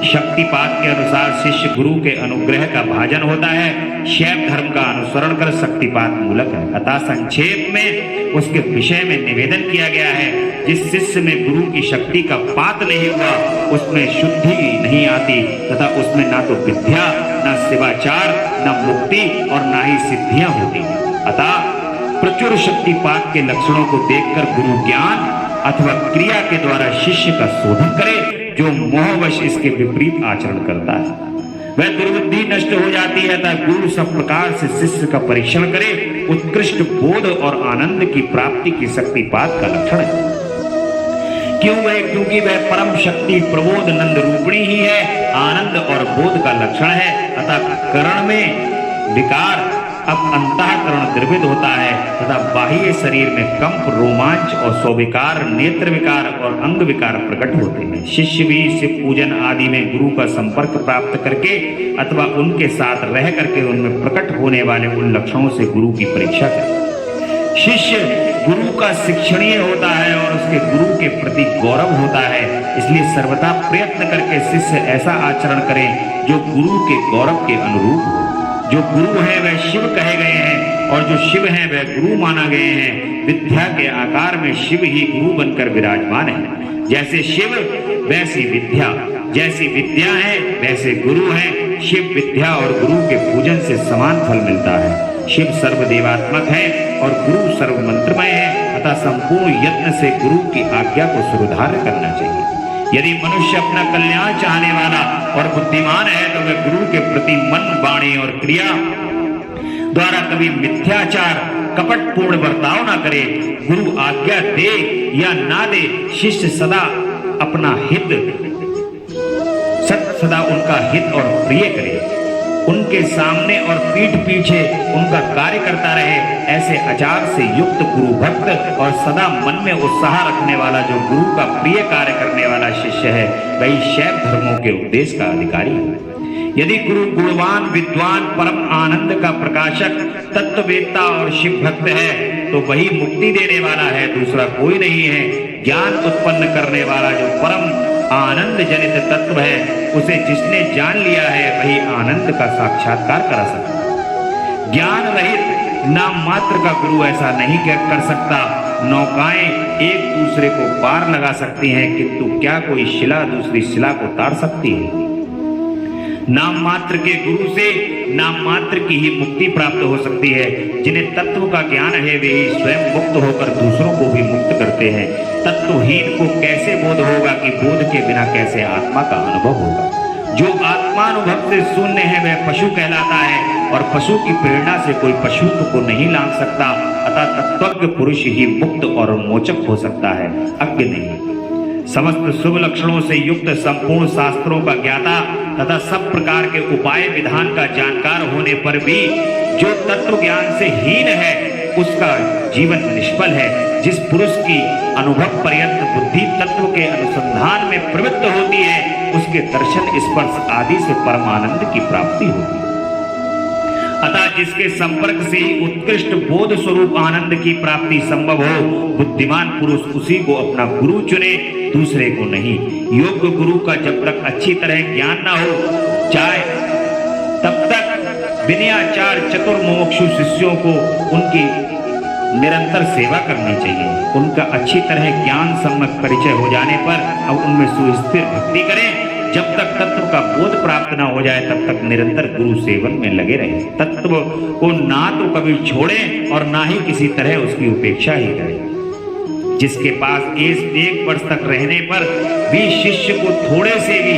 शक्तिपात के अनुसार शिष्य गुरु के अनुग्रह का भाजन होता है। शैव धर्म का अनुसरण कर शक्तिपात मूलक है। अतः संक्षेप में उसके विषय में निवेदन किया गया है। जिस शिष्य में गुरु की शक्ति का पात नहीं हुआ, उसमें शुद्धि नहीं आती तथा उसमें ना तो विद्या, ना शिवाचार, ना मुक्ति और ना ही सिद्धियां होती। अतः प्रचुर शक्तिपात के लक्षणों को देखकर गुरु ज्ञान अथवा क्रिया के द्वारा शिष्य का शोधन करे। जो मोहवश इसके विपरीत आचरण करता है, वह दुर्बुद्धि नष्ट हो जाती है। तथा गुरु सब प्रकार से शिष्य का परीक्षण करे। उत्कृष्ट बोध और आनंद की प्राप्ति की शक्तिपात का लक्षण है। क्योंकि वह परम शक्ति प्रबोध नंद रूपिणी ही है। आनंद और बोध का लक्षण है। अतः करण में विकार, अब अंतःकरण द्रवित होता है तथा बाह्य शरीर में कंप, रोमांच और स्विकार, नेत्र विकार और अंग विकार प्रकट होते हैं। शिष्य भी शिव पूजन आदि में गुरु का संपर्क प्राप्त करके अथवा उनके साथ रह करके उनमें प्रकट होने वाले उन लक्षणों से गुरु की परीक्षा करे। शिष्य गुरु का शिक्षणीय होता है और उसके गुरु के प्रति गौरव होता है। इसलिए सर्वथा प्रयत्न करके शिष्य ऐसा आचरण करे जो गुरु के गौरव के अनुरूप हो। जो गुरु है वह शिव कहे गए हैं और जो शिव है वह गुरु माना गए हैं। विद्या के आकार में शिव ही गुरु बनकर विराजमान है। जैसे शिव वैसी विद्या, जैसी विद्या है वैसे गुरु है। शिव विद्या और गुरु के पूजन से समान फल मिलता है। शिव सर्वदेवात्मक है और गुरु सर्व मंत्रमय है। अतः संपूर्ण यत्न से गुरु की आज्ञा को सुधार करना चाहिए। यदि मनुष्य अपना कल्याण चाहने वाला और बुद्धिमान है तो वह गुरु के प्रति मन, वाणी और क्रिया द्वारा कभी मिथ्याचार, कपटपूर्ण बर्ताव न करे। गुरु आज्ञा दे या ना दे, शिष्य सदा अपना हित, सदा उनका हित और प्रिय करे। उनके सामने और पीठ पीछे उनका कार्य करता रहे। ऐसे आचार से युक्त गुरु भक्त और सदा मन में उत्साह रखने वाला जो गुरु का प्रिय कार्य करने वाला शिष्य है, वही शैव धर्मों के उपदेश का अधिकारी है। यदि गुरु गुणवान, विद्वान, परम आनंद का प्रकाशक, तत्ववेत्ता और शिव भक्त है तो वही मुक्ति देने वाला है, दूसरा कोई नहीं है। ज्ञान उत्पन्न करने वाला जो परम आनंद जनित तत्व है, उसे जिसने जान लिया है वही आनंद का साक्षात्कार करा सकता है। ज्ञान रहित नाम मात्र का गुरु ऐसा नहीं कर सकता। नौकाएं एक दूसरे को पार लगा सकती हैं, किंतु क्या कोई शिला दूसरी शिला को तार सकती है? नाम मात्र के गुरु से नाम मात्र की ही मुक्ति प्राप्त हो सकती है। जिन्हें तत्व का ज्ञान है वे ही स्वयं मुक्त होकर दूसरों को भी मुक्त करते हैं। तत्वहीन को कैसे बोध होगा कि बोध के बिना कैसे आत्मा का अनुभव होगा? जो आत्मानुभव से शून्य है वह पशु कहलाता है, और पशु की प्रेरणा से कोई पशु को नहीं लांघ सकता। अतः तत्वज्ञ पुरुष ही मुक्त और मोचक हो सकता है, अज्ञ नहीं। समस्त शुभ लक्षणों से युक्त संपूर्ण शास्त्रों का ज्ञाता तथा सब प्रकार के उपाय विधान का जानकार होने पर भी जो तत्व ज्ञान से हीन है उसका जीवन निष्फल है। जिस पुरुष की अनुभव पर्यंत बुद्धि तत्व के अनुसंधान में प्रवृत्त होती है उसके दर्शन स्पर्श आदि से परमानंद की प्राप्ति होती है। अतः जिसके संपर्क से उत्कृष्ट बोध स्वरूप आनंद की प्राप्ति संभव हो, बुद्धिमान पुरुष उसी को अपना गुरु चुने, दूसरे को नहीं। योग्य गुरु का जब तक अच्छी तरह ज्ञान ना हो जाए तब तक विनयाचार चतुर मुमुक्षु शिष्यों को उनकी निरंतर सेवा करनी चाहिए। उनका अच्छी तरह ज्ञान सम्यक परिचय हो जाने पर अब उनमें सुस्थिर भक्ति करें। जब तक तत्व का बोध प्राप्त न हो जाए तब तक निरंतर गुरु सेवन में लगे रहे। तत्व को ना तो कभी छोड़े और ना ही किसी तरह उसकी उपेक्षा ही करें। जिसके पास एक वर्ष तक रहने पर भी शिष्य को थोड़े से भी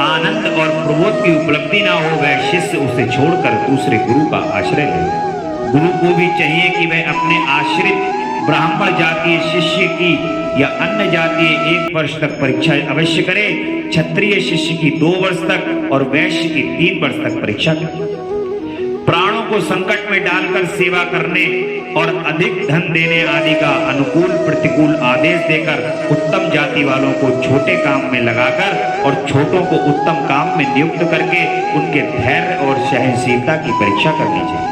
आनंद और प्रबोध की उपलब्धि ना हो वह शिष्य उसे छोड़कर दूसरे गुरु का आश्रय ले। गुरु को भी चाहिए कि वह अपने आश्रित ब्राह्मण जातीय शिष्य की या अन्य जातीय 1 वर्ष तक परीक्षा अवश्य करे, क्षत्रिय शिष्य की 2 वर्ष तक और वैश्य की 3 वर्ष तक परीक्षा करे। प्राणों को संकट में डालकर सेवा करने और अधिक धन देने आदि का अनुकूल प्रतिकूल आदेश देकर उत्तम जाति वालों को छोटे काम में लगाकर और छोटों को उत्तम काम में नियुक्त करके उनके धैर्य और सहनशीलता की परीक्षा करनी चाहिए।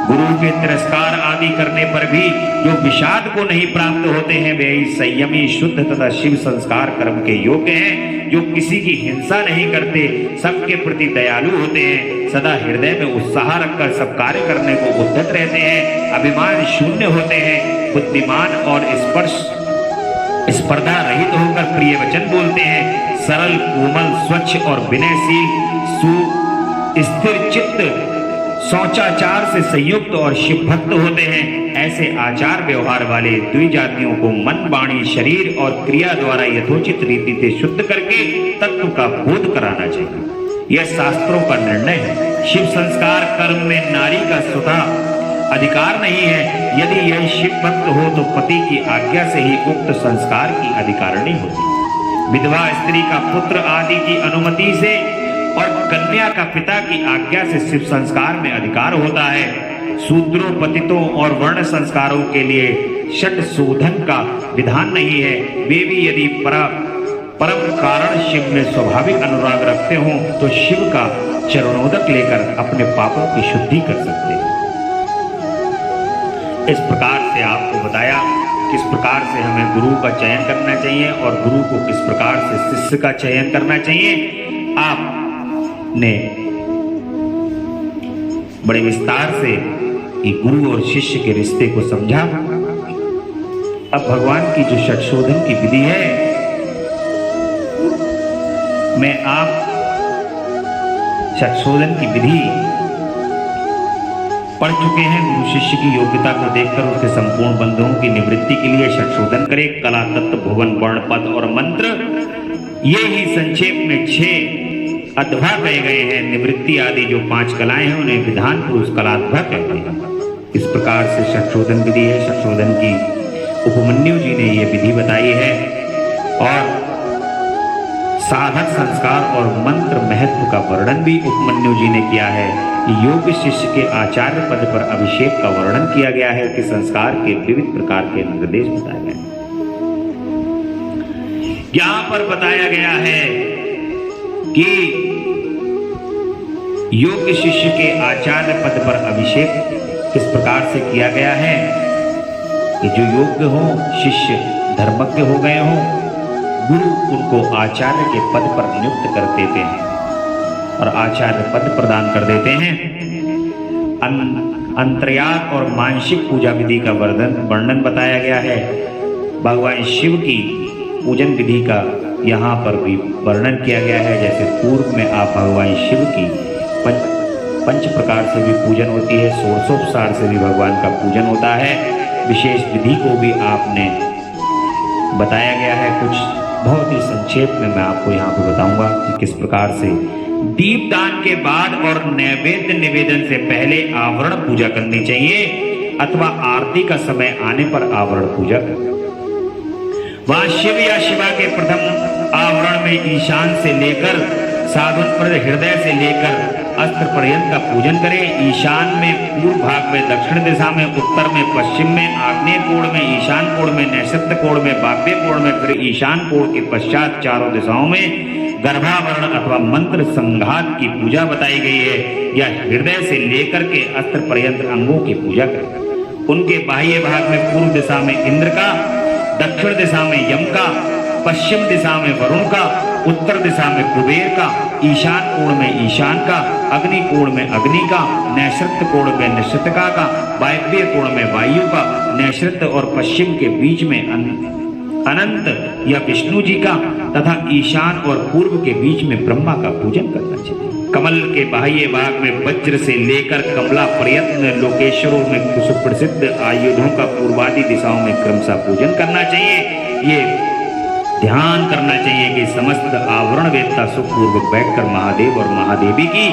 गुरु के तिरस्कार आदि करने पर भी जो विषाद को नहीं प्राप्त होते हैं वे ही संयमी शुद्ध तथा शिव संस्कार कर्म के योग्य हैं। जो किसी की हिंसा नहीं करते, सबके प्रति दयालु होते हैं, सदा हृदय में उत्साह रखकर सब कार्य करने को उद्यत रहते हैं, अभिमान शून्य होते हैं, बुद्धिमान और स्पर्धा रहित होकर प्रिय वचन बोलते हैं, सरल कोमल स्वच्छ और विनयशील सुस्थिर चित्त शौचाचार से संयुक्त और शिव भक्त होते हैं। ऐसे आचार व्यवहार वाले द्विजातियों को मन वाणी शरीर और क्रिया द्वारा यथोचित रीति से शुद्ध करके तत्व का बोध कराना चाहिए। यह शास्त्रों का निर्णय है। शिव संस्कार कर्म में नारी का स्वतः अधिकार नहीं है। यदि यह शिव भक्त हो तो पति की आज्ञा से ही उक्त संस्कार की अधिकारिणी होती। विधवा स्त्री का पुत्र आदि की अनुमति से और कन्या का पिता की आज्ञा से शिव संस्कार में अधिकार होता है। शूद्रों पतितों और वर्ण संस्कारों के लिए षट शोधन का विधान नहीं है। वे भी यदि परम कारण शिव में स्वाभाविक अनुराग रखते हों तो शिव का चरणोदक लेकर अपने पापों की शुद्धि कर सकते हैं। इस प्रकार से आपको बताया किस प्रकार से हमें गुरु का चयन करना चाहिए और गुरु को किस प्रकार से शिष्य का चयन करना चाहिए। आप ने बड़े विस्तार से गुरु और शिष्य के रिश्ते को समझा। अब भगवान की जो षटशोधन की विधि है मैं आप षटशोधन की विधि पढ़ चुके हैं। गुरु शिष्य की योग्यता को देखकर उसके संपूर्ण बंधुओं की निवृत्ति के लिए षटशोधन करे। कला तत्व भुवन वर्ण पद और मंत्र ये ही संक्षेप में 6 अध्वा कहे गए हैं। निवृत्ति आदि जो 5 कलाएं हैं उन्हें विधान पुरुष कलाध्वा कहते हैं। इस प्रकार से षटशोधन विधि है। षटशोधन की उपमन्यु जी ने यह विधि बताई है और साधक संस्कार और मंत्र महत्व का वर्णन भी उपमन्यु जी ने किया है। योग शिष्य के आचार्य पद पर अभिषेक का वर्णन किया गया है कि संस्कार के विविध प्रकार के निर्देश बताए गए। यहाँ पर बताया गया है कि योग शिष्य के आचार्य पद पर अभिषेक किस प्रकार से किया गया है कि जो योग्य हो शिष्य धर्मज्ञ हो गए हो, गुरु उनको आचार्य के पद पर नियुक्त कर देते हैं और आचार्य पद प्रदान कर देते हैं। अंतर्याग और मानसिक पूजा विधि का वर्णन बताया गया है। भगवान शिव की पूजन विधि का यहाँ पर भी वर्णन किया गया है। जैसे पूर्व में आप भगवान शिव की पंच प्रकार से भी पूजन होती है, षोडशोपचार से भी भगवान का पूजन होता है। विशेष विधि को भी आपने बताया गया है। कुछ बहुत ही संक्षेप में मैं आपको यहाँ पे बताऊंगा कि किस प्रकार से दीपदान के बाद और नैवेद्य निवेदन से पहले आवरण पूजा करनी चाहिए अथवा आरती का समय आने पर आवरण पूजा करनी। वहां शिव या शिवा के प्रथम आवरण में ईशान से लेकर साधन पर हृदय से लेकर अस्त्र पर्यंत का पूजन करें। ईशान में पूर्व भाग में, दक्षिण दिशा में, उत्तर में, पश्चिम में, आग्नेय कोण में, ईशान कोण में, नैऋत्य कोण में, वायव्य कोण में, फिर ईशान कोण के पश्चात चारों दिशाओं में गर्भावरण अथवा मंत्र संघात की पूजा बताई गई है। या हृदय से लेकर के अस्त्र पर्यंत अंगों की पूजा करें। उनके बाह्य भाग में पूर्व दिशा में इंद्र का, दक्षिण दिशा में यम का, पश्चिम दिशा में वरुण का, उत्तर दिशा में कुबेर का, ईशान कोण में ईशान का, अग्नि कोण में अग्नि का, नैऋत्य कोण में नैऋतिका का, वायव्य कोण में वायु का, नैऋत्य और पश्चिम के बीच में अनंत या विष्णु जी का तथा ईशान और पूर्व के बीच में ब्रह्मा का पूजन करना चाहिए। कमल के बाह्य भाग में वज्र से लेकर कमला प्रयत्न लोकेश्वरों में सुप्रसिद्ध आयुधों का पूर्वादि दिशाओं में क्रमशः पूजन करना चाहिए। ये ध्यान करना चाहिए कि समस्त आवरण वेदता सुखपूर्वक बैठकर महादेव और महादेवी की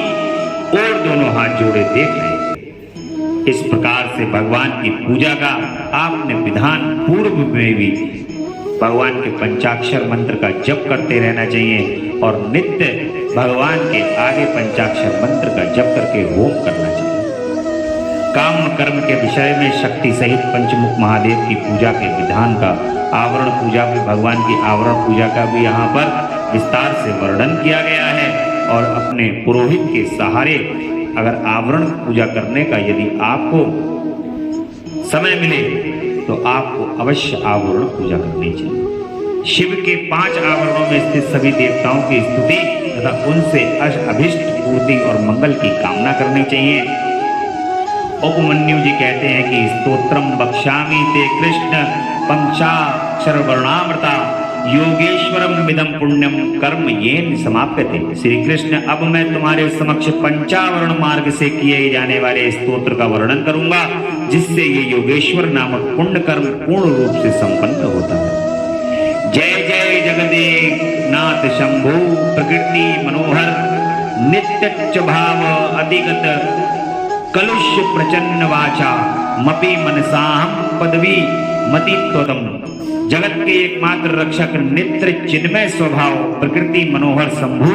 और दोनों हाथ जोड़े देख रहे हैं। इस प्रकार से भगवान की पूजा का आपने विधान पूर्व में भी भगवान के पंचाक्षर मंत्र का जप करते रहना चाहिए और नित्य भगवान के आगे पंचाक्षर मंत्र का जप करके होम करना चाहिए। काम कर्म के विषय में शक्ति सहित पंचमुख महादेव की पूजा के विधान का, आवरण पूजा भी, भगवान की आवरण पूजा का भी यहाँ पर विस्तार से वर्णन किया गया है। और अपने पुरोहित के सहारे अगर आवरण पूजा करने का यदि आपको समय मिले तो आपको अवश्य आवरण पूजा करनी चाहिए। शिव के 5 आवरणों में स्थित सभी देवताओं की स्तुति तथा उनसे अभिष्ट पूर्ति और मंगल की कामना करनी चाहिए। उपमन्यु जी कहते हैं कि स्तोत्रम बक्ष्यामि ते कृष्ण पंचाक्षर वर्णामृता योगेश्वरम मिदम पुण्यम कर्म येन समाप्यते। श्री कृष्ण, अब मैं तुम्हारे समक्ष पंचावरण मार्ग से किए जाने वाले स्तोत्र का वर्णन करूंगा जिससे ये योगेश्वर नामक पुण्य कर्म पूर्ण रूप से संपन्न होता है। जय जय जगदेक नाथ शंभु प्रकृति मनोहर नित्य भाव अधिगत कलुष प्रचन्न वाचा मपि मनसाहम पदवी मतित्वतम। जगत के एकमात्र रक्षक नित्य चिन्मय स्वभाव प्रकृति मनोहर शंभु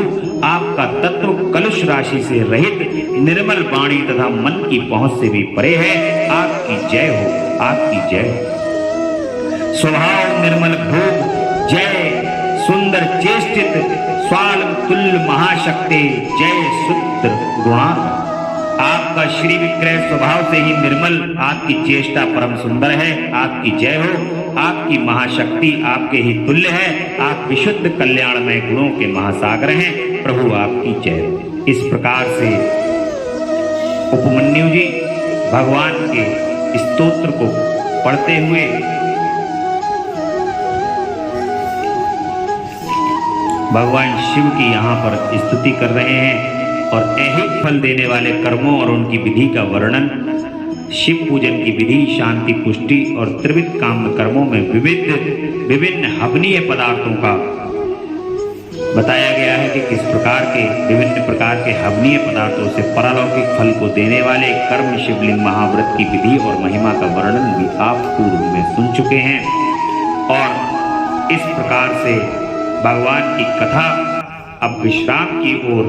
आपका तत्व कलुष राशि से रहित निर्मल वाणी तथा मन की पहुंच से भी परे है। आपकी जय हो, आपकी जय। स्वभाव निर्मल भोग जय, सुंदर चेष्टित स्वाल तुल्य महाशक्ति जय, शुद्ध गुणार्थ। आपका श्री विक्रय स्वभाव से ही निर्मल, आपकी चेष्टा परम सुंदर है। आपकी जय हो, आपकी महाशक्ति आपके ही तुल्य है। आप विशुद्ध कल्याणमय गुणों के महासागर हैं। प्रभु आपकी जय हो। इस प्रकार से उपमन्यु जी भगवान के स्तोत्र को पढ़ते हुए भगवान शिव की यहाँ पर स्तुति कर रहे हैं और ऐहिक फल देने वाले कर्मों और उनकी विधि का वर्णन, शिव पूजन की विधि, शांति, पुष्टि और त्रिविध काम कर्मों में विभिन्न हवनीय पदार्थों का बताया गया है कि किस प्रकार के विभिन्न प्रकार के हवनीय पदार्थों से परलौकिक फल को देने वाले कर्म शिवलिंग महाव्रत की विधि और महिमा का वर्णन भी आप पूर्व में सुन चुके हैं। और इस प्रकार से भगवान की कथा अब विश्राम की ओर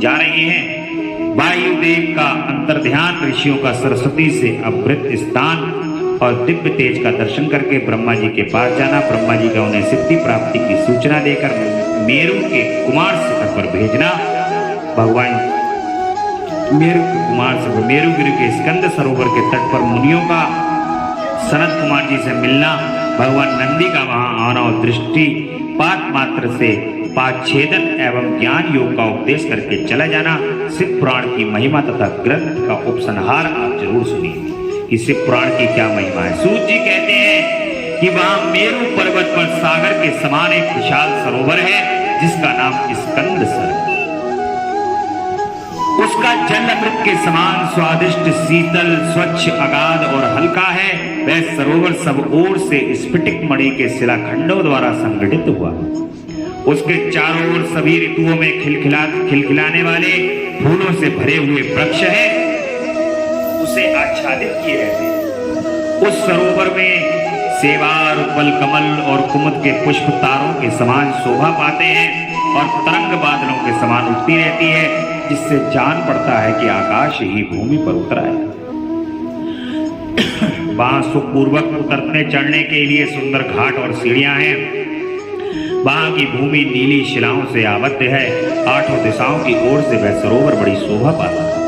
जा रही हैं। वायुदेव का अंतर्ध्यान, ऋषियों का सरस्वती से अवृत स्थान और दिव्य तेज का दर्शन करके ब्रह्मा जी के पास जाना, ब्रह्मा जी का उन्हें सिद्धि प्राप्ति की सूचना देकर मेरु के कुमार शिखर पर भेजना, भगवान मेरु के कुमार से मेरुगिरि के स्कंद सरोवर के तट पर मुनियों का सनत कुमार जी से मिलना भगवान नंदी का वहां आना और दृष्टिपात मात्र से पाच्छेदन एवं ज्ञान योग का उपदेश करके चला जाना शिव पुराण की महिमा तथा ग्रंथ का उपसंहार आप जरूर सुनिए कि शिव पुराण की क्या महिमा है। सूत जी कहते हैं कि वहां मेरु पर्वत पर सागर के समान एक विशाल सरोवर है जिसका नाम स्कंद सर। उसका जल अमृत के समान स्वादिष्ट, शीतल, स्वच्छ, अगाध और हल्का है। वह सरोवर सब ओर से स्फटिक मणि के शिलाखंडों द्वारा संगठित हुआ। उसके चारों ओर सभी ऋतुओं में खिलखिलाने वाले फूलों से भरे हुए वृक्ष है उसे आच्छादित किए रहते। उस सरोवर में सेवार, उपल, और कुमुद के पुष्प तारों के समान शोभा पाते हैं और तरंग बादलों के समान उठती रहती है, जिससे जान पड़ता है कि आकाश ही भूमि पर उतरा है। वहां सुखपूर्वक उतरने चढ़ने के लिए सुंदर घाट और सीढ़ियां हैं। वहां की भूमि नीली शिलाओं से आबद्ध है। आठों दिशाओं की ओर से वह सरोवर बड़ी शोभा पाता है।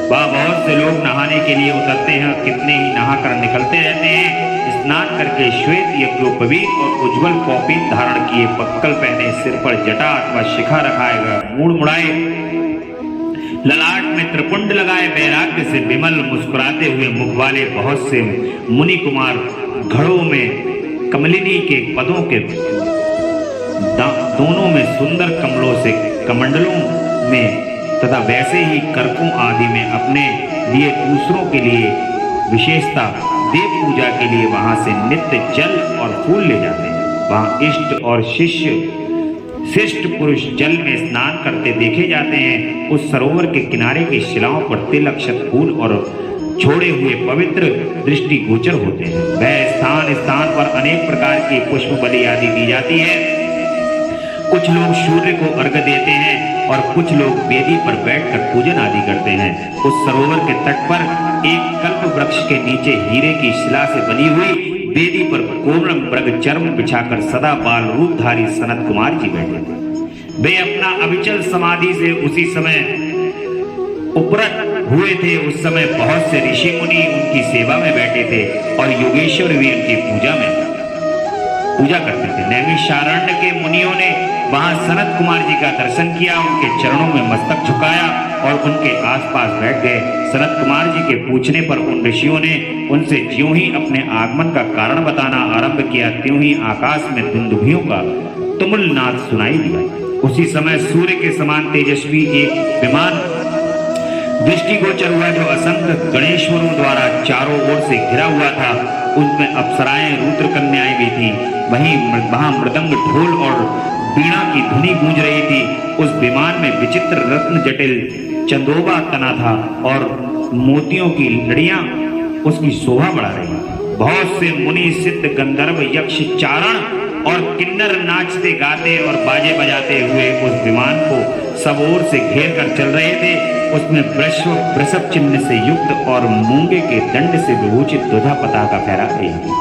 वहां बहुत से लोग नहाने के लिए उतरते हैं, कितने ही नहाकर निकलते रहते हैं। स्नान करके श्वेत यज्ञोपवीत और उज्जवल कौपीन धारण किए, पक्कल पहने, सिर पर जटा अथवा शिखा रखाएगा, मूड़ मुड़ाए, ललाट में त्रिपुंड लगाए, वैराग्य से विमल मुस्कुराते हुए मुख वाले बहुत से मुनि कुमार घड़ों में कमलिनी के पदों के दोनों में सुंदर कमलों से कमंडलों में तथा वैसे ही करकों आदि में अपने लिए दूसरों के लिए विशेषता देव पूजा के लिए वहां से नित्य जल और फूल ले जाते हैं। वहां इष्ट और शिष्य श्रेष्ठ पुरुष जल में स्नान करते देखे जाते हैं। उस सरोवर के किनारे की शिलाओं पर तिलक, फूल और छोड़े हुए पवित्र दृष्टि गोचर होते हैं। वह स्थान स्थान पर अनेक प्रकार की पुष्प बलि आदि दी जाती है। कुछ लोग सूर्य को अर्घ्य देते हैं और कुछ लोग वेदी पर बैठकर पूजन आदि करते हैं। उस सरोवर के तट पर एक कल्प वृक्ष के नीचे हीरे की शिला से बनी हुई वेदी पर कोमल मृग चर्म बिछाकर सदा बाल रूपधारी सनत कुमार जी बैठे थे। वे अपना अविचल समाधि से उसी समय उपरत हुए थे। उस समय बहुत से ऋषि मुनि उनकी सेवा में बैठे थे और योगेश्वर भी उनकी पूजा करते थे। नैमिषारण्य के मुनियों ने वहां सनत कुमार जी का दर्शन किया, उनके चरणों में मस्तक झुकाया और उनके आसपास बैठ गए। सनत कुमार जी के पूछने पर उन ऋषियों ने उनसे ज्यों ही अपने आगमन का कारण बताना आरंभ किया, त्यों ही आकाश में दुंदुभियों का तुमुल नाद सुनाई दिया। उसी समय सूर्य के समान तेजस्वी एक विमान दृष्टिगोचर हुआ जो असंख्य गणेश्वरों द्वारा चारों ओर से घिरा हुआ था। उसमें अप्सराएं, रुद्र कन्याएं भी थी। वहां मृदंग, ढोल और वीणा की धुनी गूंज रही थी। उस विमान में विचित्र रत्न जटिल चंदोबा तना था और मोतियों की लड़ियां उसकी शोभा बढ़ा रही। बहुत से मुनि, सिद्ध, गंधर्व, यक्ष, चारण और किन्नर नाचते गाते और बाजे बजाते हुए उस विमान को सब ओर से घेर कर चल रहे थे। उसमें वृषभ चिन्ह से युक्त और मूंगे के दंड से विभूषित ध्वजा पताका फहरा रही थी,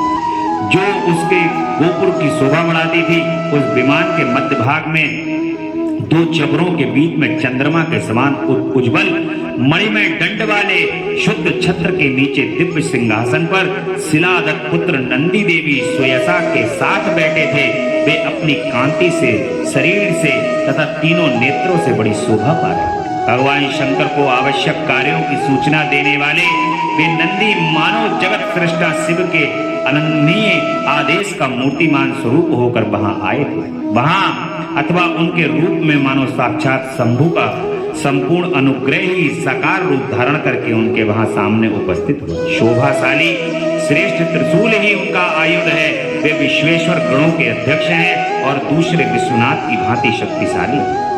जो उसके गोपुर की शोभा बढ़ाती थी। उस विमान के मध्य भाग में दो चबरों के बीच में चंद्रमा के समान उज्ज्वल मणिमय दंड वाले शुद्ध छत्र के नीचे दिव्य सिंहासन पर शिलादत्त पुत्र नंदी देवी स्वयसा के साथ बैठे थे। वे अपनी कांति से, शरीर से तथा तीनों नेत्रों से बड़ी शोभा पा रहे। भगवान शंकर को आवश्यक कार्यों की सूचना देने वाले वे नंदी मानव जगत सृष्टा शिव के अनन्य आदेश का मूर्तिमान स्वरूप होकर वहां आए थे। वहां अथवा उनके रूप में मानो साक्षात शंभु का संपूर्ण अनुग्रह ही साकार रूप धारण करके उनके वहां सामने उपस्थित हुआ। शोभाशाली श्रेष्ठ त्रिशूल ही उनका आयुध है। वे विश्वेश्वर गणों के अध्यक्ष हैं और दूसरे विश्वनाथ की भांति शक्तिशाली हैं।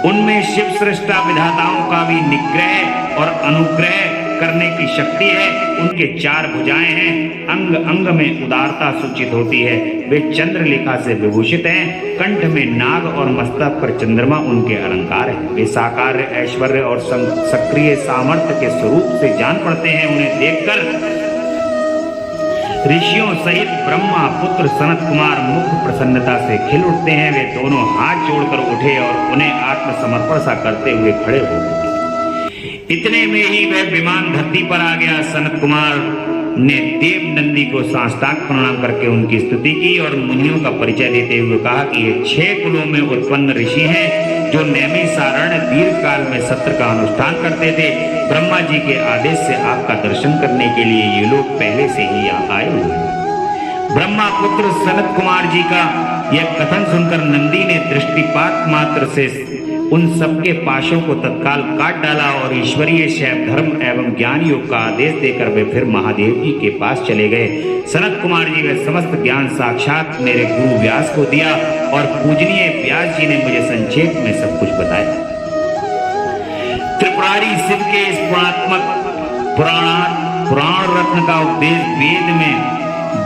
उनमें शिव सृष्टा विधाताओं का भी निग्रह और अनुग्रह करने की शक्ति है। उनके चार भुजाएं हैं, अंग अंग में उदारता सूचित होती है। वे चंद्रलेखा से विभूषित हैं, कंठ में नाग और मस्तक पर चंद्रमा उनके अलंकार हैं। वे साकार ऐश्वर्य और सक्रिय सामर्थ्य के स्वरूप से जान पड़ते हैं। उन्हें देखकर ऋषियों सहित ब्रह्मा पुत्र सनत कुमार मुख प्रसन्नता से खिल उठते हैं। वे दोनों हाथ जोड़कर उठे और उन्हें आत्मसमर्पण सा करते हुए खड़े हो गए। इतने में ही वह विमान धरती पर आ गया। सनत कुमार ने देव नंदी को साष्टांग प्रणाम करके उनकी स्तुति की और मुनियों का परिचय देते हुए कहा कि ये 6 कुलों में उत्पन्न ऋषि हैं जो नैमिषारण्य दीर्घ काल में सत्र का अनुष्ठान करते थे। ब्रह्मा जी के आदेश से आपका दर्शन करने के लिए ये लोग पहले से ही यहाँ आए हुए हैं। ब्रह्मा पुत्र सनत कुमार जी का यह कथन सुनकर नंदी ने दृष्टिपात मात्र से उन सबके पाशों को तत्काल काट डाला और ईश्वरीय शैव धर्म एवं ज्ञान योग का आदेश देकर वे फिर महादेव जी के पास चले गए। सनत कुमार जी ने समस्त ज्ञान साक्षात मेरे गुरु व्यास को दिया और पूजनीय व्यास जी ने मुझे संक्षेप में सब कुछ बताया। त्रिपुरारी शिव के इस पुराण रत्न का उपदेश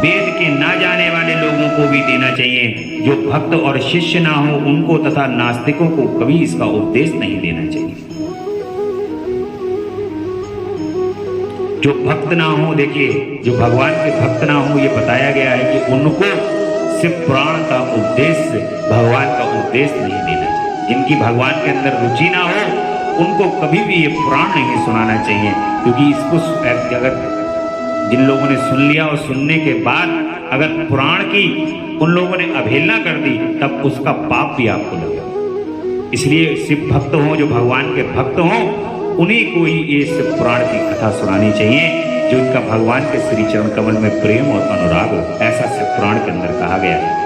वेद के ना जाने वाले लोगों को भी देना चाहिए। जो भक्त और शिष्य ना हो उनको तथा नास्तिकों को कभी इसका उपदेश नहीं देना चाहिए। जो भक्त ना हो, देखिए जो भगवान के भक्त ना हो, ये बताया गया है कि उनको सिर्फ पुराण का उपदेश, भगवान का उपदेश नहीं देना चाहिए। जिनकी भगवान के अंदर रुचि ना हो उनको कभी भी ये पुराण नहीं सुनाना चाहिए, क्योंकि इसको अगर जिन लोगों ने सुन लिया और सुनने के बाद अगर पुराण की उन लोगों ने अवहेलना कर दी तब उसका पाप भी आपको लगेगा। इसलिए शिव भक्त हो, जो भगवान के भक्त हो, उन्हीं को ही ये शिव पुराण की कथा सुनानी चाहिए, जो उनका भगवान के श्री चरण कमल में प्रेम और अनुराग हो। ऐसा शिव पुराण के अंदर कहा गया है।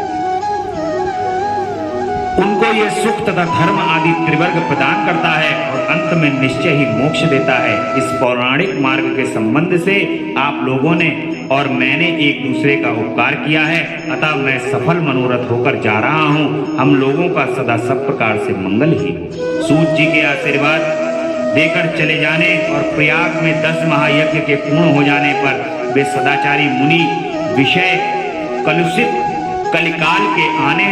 उनको ये सुख तथा धर्म आदि त्रिवर्ग प्रदान करता है और अंत में निश्चय ही मोक्ष देता है। इस पौराणिक मार्ग के संबंध से आप लोगों ने और मैंने एक दूसरे का उपकार किया है, अतः मैं सफल मनोरथ होकर जा रहा हूँ। हम लोगों का सदा सब प्रकार से मंगल ही। सूत जी के आशीर्वाद देकर चले जाने और प्रयाग में 10 महायज्ञ के पूर्ण हो जाने पर वे सदाचारी मुनि विषय कलुषित कलिकाल के आने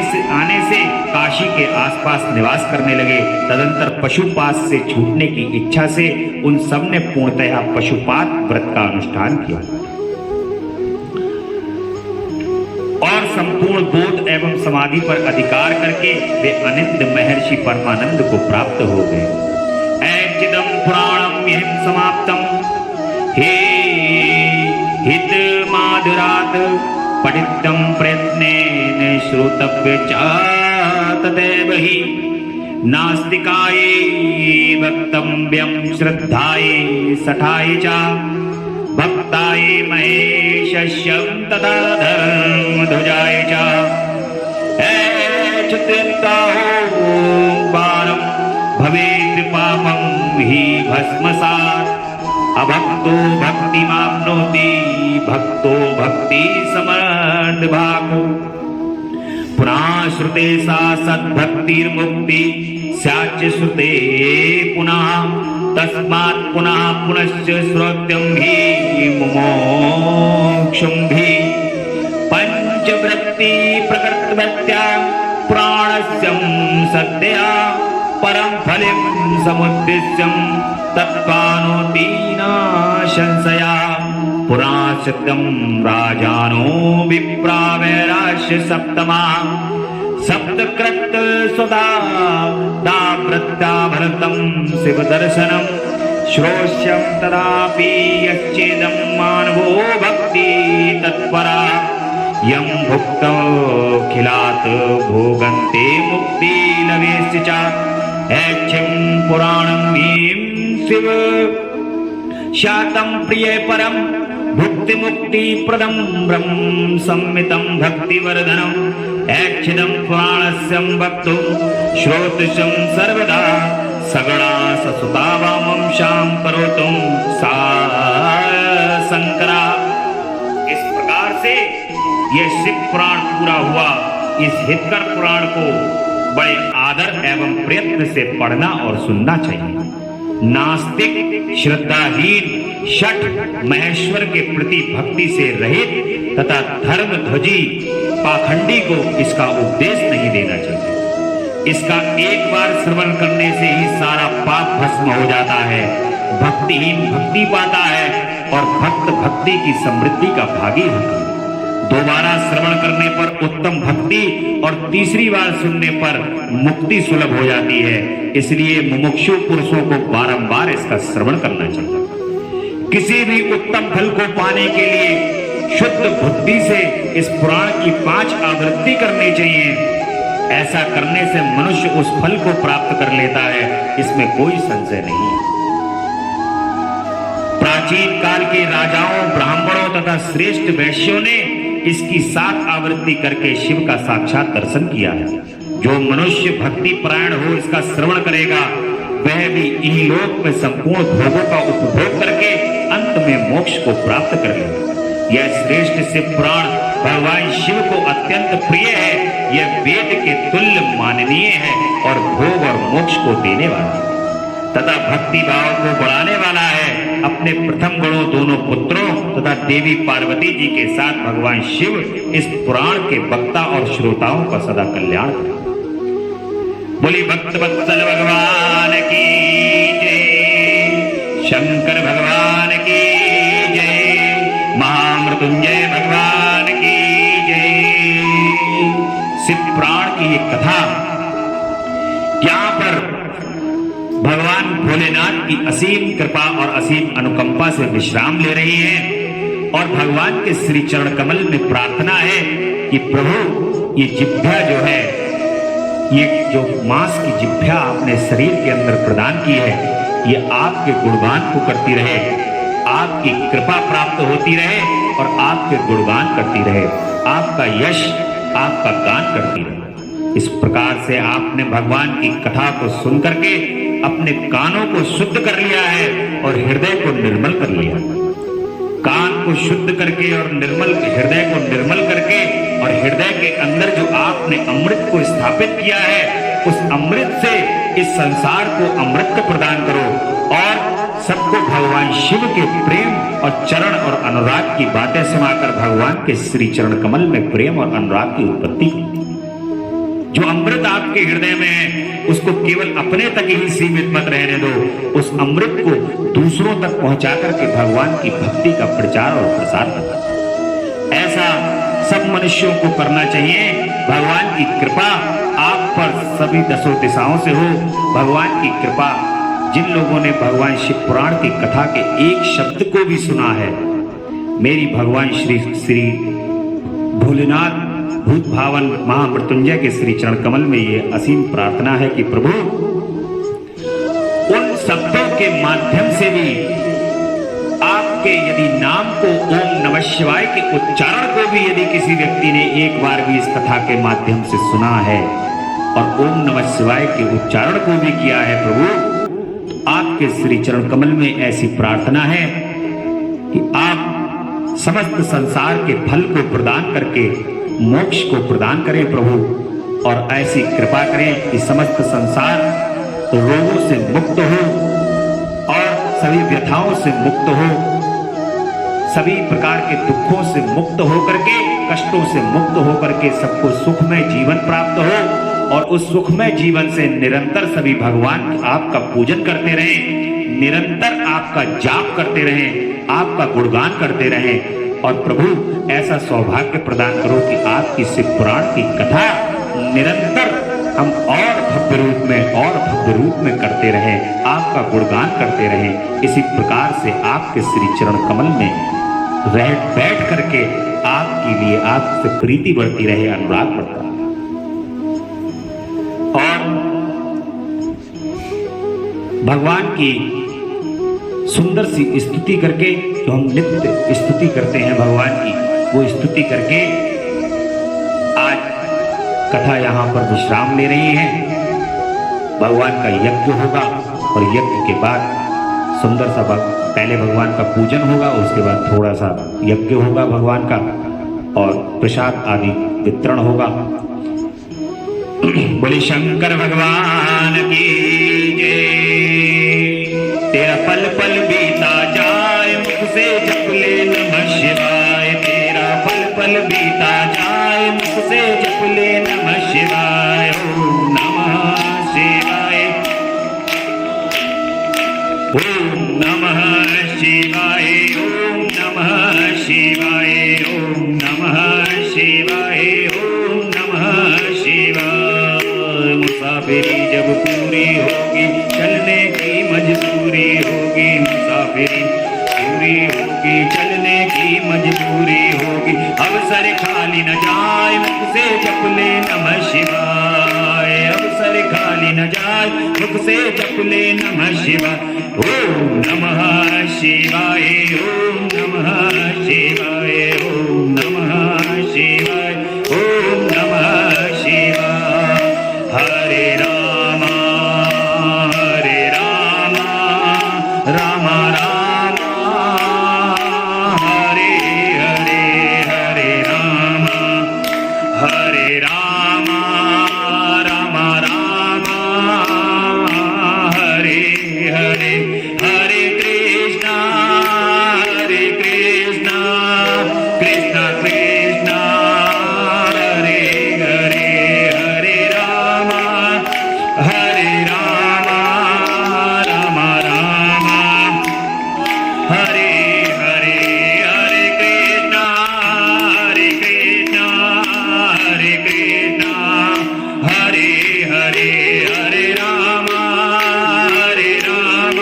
से काशी के आसपास निवास करने लगे। तदंतर पशुपात से छूटने की इच्छा से उन सब ने पूर्णतया पशुपात व्रत का अनुष्ठान किया और संपूर्ण बोध एवं समाधि पर अधिकार करके वे अनित्य महर्षि परमानंद को प्राप्त हो गए। ऐचिदं पुराणं यं समाप्तं हे हित माधुरात् पठितं प्रयत्नेन श्रोतव्य च तदेव हि नास्तिकाय वक्तव्यं श्रद्धाय सठाय च भक्ताय महेशस्यं तथा धर्मध्वजाय च ऐच्छित्ताहो बाणं भवेत् पापं हि भस्मसात् अभक्तो भक्तिमाप्नोति भक्तो भक्ति समर्थभागो पुनः श्रुते सा सद्भक्तिर्मुक्ति स्याच्च श्रुते पुनः तस्मात् पुनः पुनश्च श्रोत्यं हि मुमुक्षुं हि पंचवृत्ति प्रकृतवत्या प्राणस्यं सद्यया परं फलं समुद्दिश्यं तत्कानोति न संशया पुरा सत्यं राजानो विप्रावैराश्य सप्तमा सप्तकृत स्वदा दावृत्ता भरतं शिवदर्शनं श्रोष्यं तदापि यच्चेदं मानवो भक्ति तत्परा यं भुक्तो खिलात् भोगन्ते मुक्ति लवेश्च च ऐच्छं पुराणं हीं शिव शातं प्रिय परं भुक्ति मुक्ति प्रदं ब्रह्म संमितं भक्तिवर्धनम् ऐच्छिदं पुराणस्यं वक्तुं श्रोतुं सर्वदा सगुणा ससुता वामं शां करोतुं सा शंकरा। इस प्रकार से यह शिव पुराण पूरा हुआ। इस हितकर पुराण को बड़े आदर एवं प्रयत्न से पढ़ना और सुनना चाहिए। नास्तिक श्रद्धाहीन शठ महेश्वर के प्रति भक्ति से रहित तथा धर्म ध्वजी पाखंडी को इसका उपदेश नहीं देना चाहिए। इसका एक बार श्रवण करने से ही सारा पाप भस्म हो जाता है। भक्तिहीन भक्ति पाता है और भक्त भक्ति की समृद्धि का भागी होता है। दोबारा श्रवण करने पर उत्तम भक्ति और तीसरी बार सुनने पर मुक्ति सुलभ हो जाती है। इसलिए मुमुक्षु पुरुषों को बारंबार इसका श्रवण करना चाहिए। किसी भी उत्तम फल को पाने के लिए शुद्ध बुद्धि से इस पुराण की 5 आवृत्ति करनी चाहिए। ऐसा करने से मनुष्य उस फल को प्राप्त कर लेता है, इसमें कोई संशय नहीं। प्राचीन काल के राजाओं, ब्राह्मणों तथा श्रेष्ठ वैश्यों ने इसकी 7 आवृत्ति करके शिव का साक्षात दर्शन किया है। जो मनुष्य भक्ति परायण हो इसका श्रवण करेगा, वह भी इहलोक में संपूर्ण भोगों का उपभोग करके अंत में मोक्ष को प्राप्त कर लेगा। यह श्रेष्ठ शिव पुराण भगवान शिव को अत्यंत प्रिय है। यह वेद के तुल्य माननीय है और भोग और मोक्ष को देने वाला है तथा भक्ति भाव को बढ़ाने वाला है। अपने प्रथम गुणों दोनों पुत्रों तथा देवी पार्वती जी के साथ भगवान शिव इस पुराण के वक्ता और श्रोताओं का सदा कल्याण करें। बोली भक्त वत्सल भगवान की जय, शंकर भगवान की जय, महामृत्युंजय भगवान की जय। शिव पुराण की एक कथा यहाँ पर भगवान भोलेनाथ की असीम कृपा और असीम अनुकंपा से विश्राम ले रही है और भगवान के श्री चरण कमल में प्रार्थना है कि प्रभु ये जिह्वा जो है, ये जो मांस की जिह्वा आपने शरीर के अंदर प्रदान की है, ये आपके गुणगान को करती रहे, आपकी कृपा प्राप्त होती रहे और आपके गुणगान करती रहे, आपका यश, आपका गान करती रहे। इस प्रकार से आपने भगवान की कथा को सुन करके अपने कानों को शुद्ध कर लिया है और हृदय को निर्मल कर लिया। कान को शुद्ध करके और निर्मल हृदय को निर्मल करके और हृदय के अंदर जो आपने अमृत को स्थापित किया है, उस अमृत से इस संसार को अमृत को प्रदान करो और सबको भगवान शिव के प्रेम और चरण और अनुराग की बातें सुनाकर भगवान के श्री चरण कमल में प्रेम और अनुराग की उत्पत्ति। जो अमृत आपके हृदय में है उसको केवल अपने तक ही सीमित मत रहने दो, उस अमृत को दूसरों तक पहुंचा करके भगवान की भक्ति का प्रचार और प्रसार करना। ऐसा सब मनुष्यों को करना चाहिए। भगवान की कृपा आप पर सभी दसों दिशाओं से हो। भगवान की कृपा, जिन लोगों ने भगवान शिव पुराण की कथा के एक शब्द को भी सुना है, मेरी भगवान श्री भोलेनाथ भूत भावन महामृत्युंजय के श्री चरण कमल में ये असीम प्रार्थना है कि प्रभु उन शब्दों के माध्यम से भी आपके यदि नाम को ओम नमः शिवाय के उच्चारण को भी यदि किसी व्यक्ति ने एक बार भी इस कथा के माध्यम से सुना है और ओम नमः शिवाय के उच्चारण को भी किया है प्रभु, तो आपके श्री चरण कमल में ऐसी प्रार्थना है कि आप समस्त संसार के फल को प्रदान करके मोक्ष को प्रदान करें प्रभु, और ऐसी कृपा करें कि समस्त संसार रोगों से मुक्त हो और सभी व्यथाओं से मुक्त हो, सभी प्रकार के दुखों से मुक्त हो करके, कष्टों से मुक्त हो करके सबको सुखमय जीवन प्राप्त हो और उस सुखमय जीवन से निरंतर सभी भगवान आपका पूजन करते रहें, निरंतर आपका जाप करते रहें, आपका गुणगान करते रहें। और प्रभु ऐसा सौभाग्य प्रदान करो कि आपकी शिव पुराण की कथा निरंतर हम और भव्य रूप में करते रहें, आपका गुणगान करते रहें। इसी प्रकार से आपके श्री चरण कमल में बैठ करके आपके लिए आपसे प्रीति बढ़ती रहे, अनुराग बढ़ता रहे। और भगवान की सुंदर सी स्तुति करके, जो हम नित्य स्तुति करते हैं भगवान की, वो स्तुति करके आज कथा यहाँ पर विश्राम ले रही है। भगवान का यज्ञ होगा और यज्ञ के बाद सुंदर सा पहले भगवान का पूजन होगा, उसके बाद थोड़ा सा यज्ञ होगा भगवान का और प्रसाद आदि वितरण होगा। बोले शंकर भगवान की जय। तेरा पल पल बीता जाए मुख से जप ले नमः शिवाय, तेरा पल पल बीता जाए मुख से जप ले नमः शिवाय। ओम नमः शिवाय, ओम नमः शिवाय, ओम नमः शिवाय, ओम नमः शिवाय, ओम नमः शिवाय। मुसाफिरी जब पूरी होगी चलने की मजबूरी होगी, मुसाफिरी पूरी होगी, चलने की मजबूरी होगी, अवसर खाली न जाए मुख से जप ले नमः शिवाय, अवसर खाली न जाए मुख से जप ले नमः शिवाय। ओम नमः शिवाय, ओम नमः शिवाय, ओम नमः शिवाय, ओम नमः शिवाय। हरे राम राम राम हरे हरे, हरे राम राम राम हरे हरे, हरे कृष्णा कृष्णा कृष्णा हरे हरे, हरे राम राम राम हरे हरे, हरे कृष्णा हरे कृष्णा हरे हरे, हरे राम हरे राम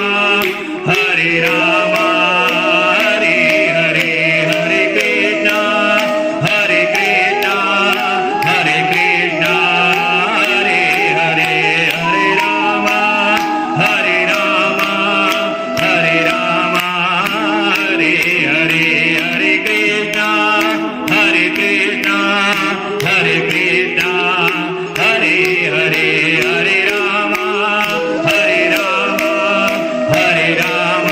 हरे हरे, हरे कृष्णा हरे कृष्णा हरे हरे, हरे राम हरे राम हरे हरे, हरे कृष्णा हरे कृष्णा हरे हरे, हरे राम हरे राम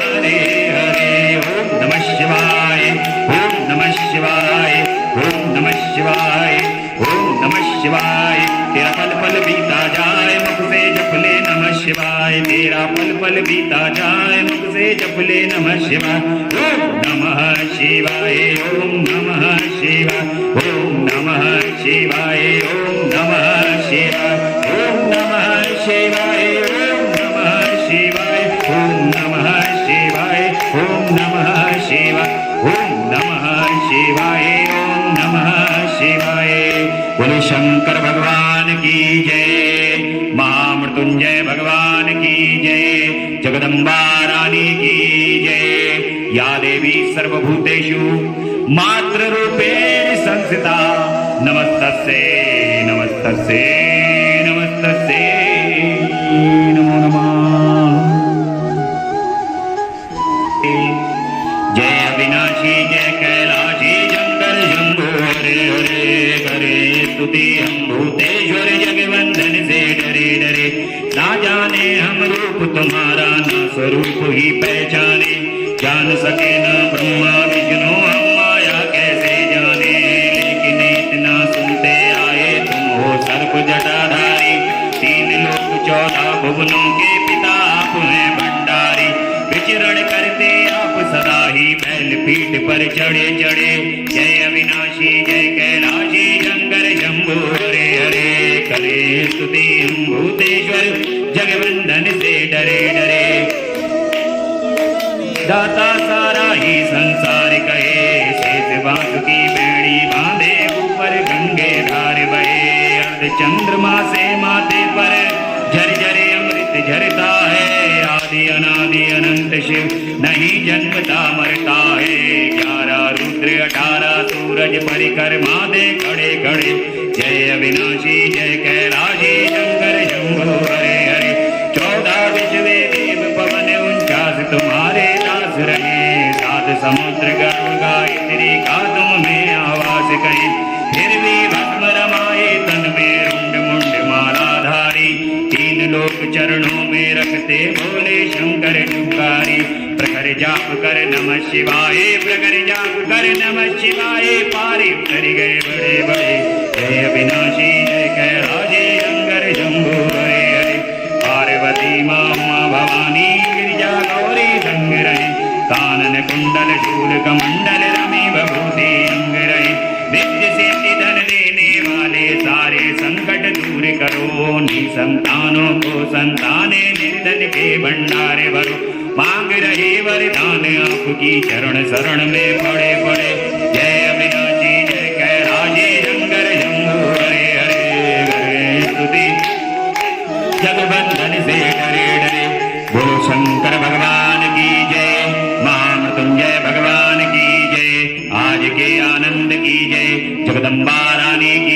हरे हरे। ओम नमः शिवाय, ओम नमः शिवाय, ओम नमः शिवाय, ओम नमः शिवाय। तेरा पल पल बीता जाए मुख से जप ले नमः शिवाय, तेरा पल पल बीता जाए मुख से जप ले नमः शिवाय। ओम नमः शिवाय, ओम नमः शिवाय, ओम नमः शिवाय, ओम नमः शिवाय, ओम नमः शिवाय, ओम नमः शिवाय, ओम नमः शिवाय, ओम नमः शिवाय, ओम नमः शिवाय, ओम नमः शिवाय। बोले शंकर भगवान की जय, महामृत्युंजय भगवान की जय, जगदम्बा रानी की जय। या देवी सर्वभूतेषु मातृरूपेण संस्थिता, नमस्तस्यै नमस्तस्यै नमस्तस्यै नमो नमः। जय अविनाशी जय कैलाशी शंकर शंभो, हरे हरे करे स्तुति हम भूतेश्वर जगवंदन से डरे डरे। ना जाने हम रूप तुम्हारा, ना स्वरूप ही पहचाने, जान सके न ब्रह्मा विष्णु हम माया कैसे जाने। लेकिन इतना सुनते आए तुम हो सर्प जटाधारी, 3 लोक 14 भुवनों के पिता आप हैं भंडारी। विचरण करते आप सदा ही बैल पीठ पर चढ़े चढ़े। जय अविनाशी जय कैलाशी शंकर शंभो, हरे हरे करे स्तुति हम भूतेश्वर जगवंदन से डरे डरे। दाता सारा ही संसार कहे, शेष बांसुरी बेड़ी बांधे ऊपर गंगे धार बहे। अर्ध चंद्रमा से माथे पर झरझरे अमृत झरता है, आदि अनादि अनंत शिव नहीं जन्मता मरता है। 11 रुद्र 18 सूरज परिक्रमा दे खड़े खड़े। जय अविनाशी जय कैलाशी शंकर शंभो, हरे हरे 14 विश्व देव पवन 49 तुम्हारे दास रहे। 7 समुद्र गर्भ गायत्री का तुम में आवास कहीं, फिर भी भस्म रमाए तन में रुंड मुंड मालाधारी। 3 लोक चरणों में रखते बोले शंकर पुकारी। प्रखर जाप कर नमः शिवाय, प्रखर जाप कर नमः शिवाय, पारे कर गए बड़े बड़े। जय अविनाशी जय कैलाशी शंकर शंभो, हरे हरे पार्वती माँ उमा भवानी गिरिजा गौरी संग रहे। कानन कुंडल शूल कमंडल रमी बभूति अंग रहे। नित्य सिद्धि धन देने वाले सारे संकट दूर करो। निसंतानों को संताने निर्धन के भंडारे भरो। मांग रहे वरदान आपकी चरण शरण में पड़े पड़े। जय अविनाशी जय कैलाशी शंकर शंभो, हरे हरे करे स्तुति जगबंधन से डरे डरे। बोलो शंकर भगवान की जय, महामृत्युंजय भगवान जगदम्बा रानी की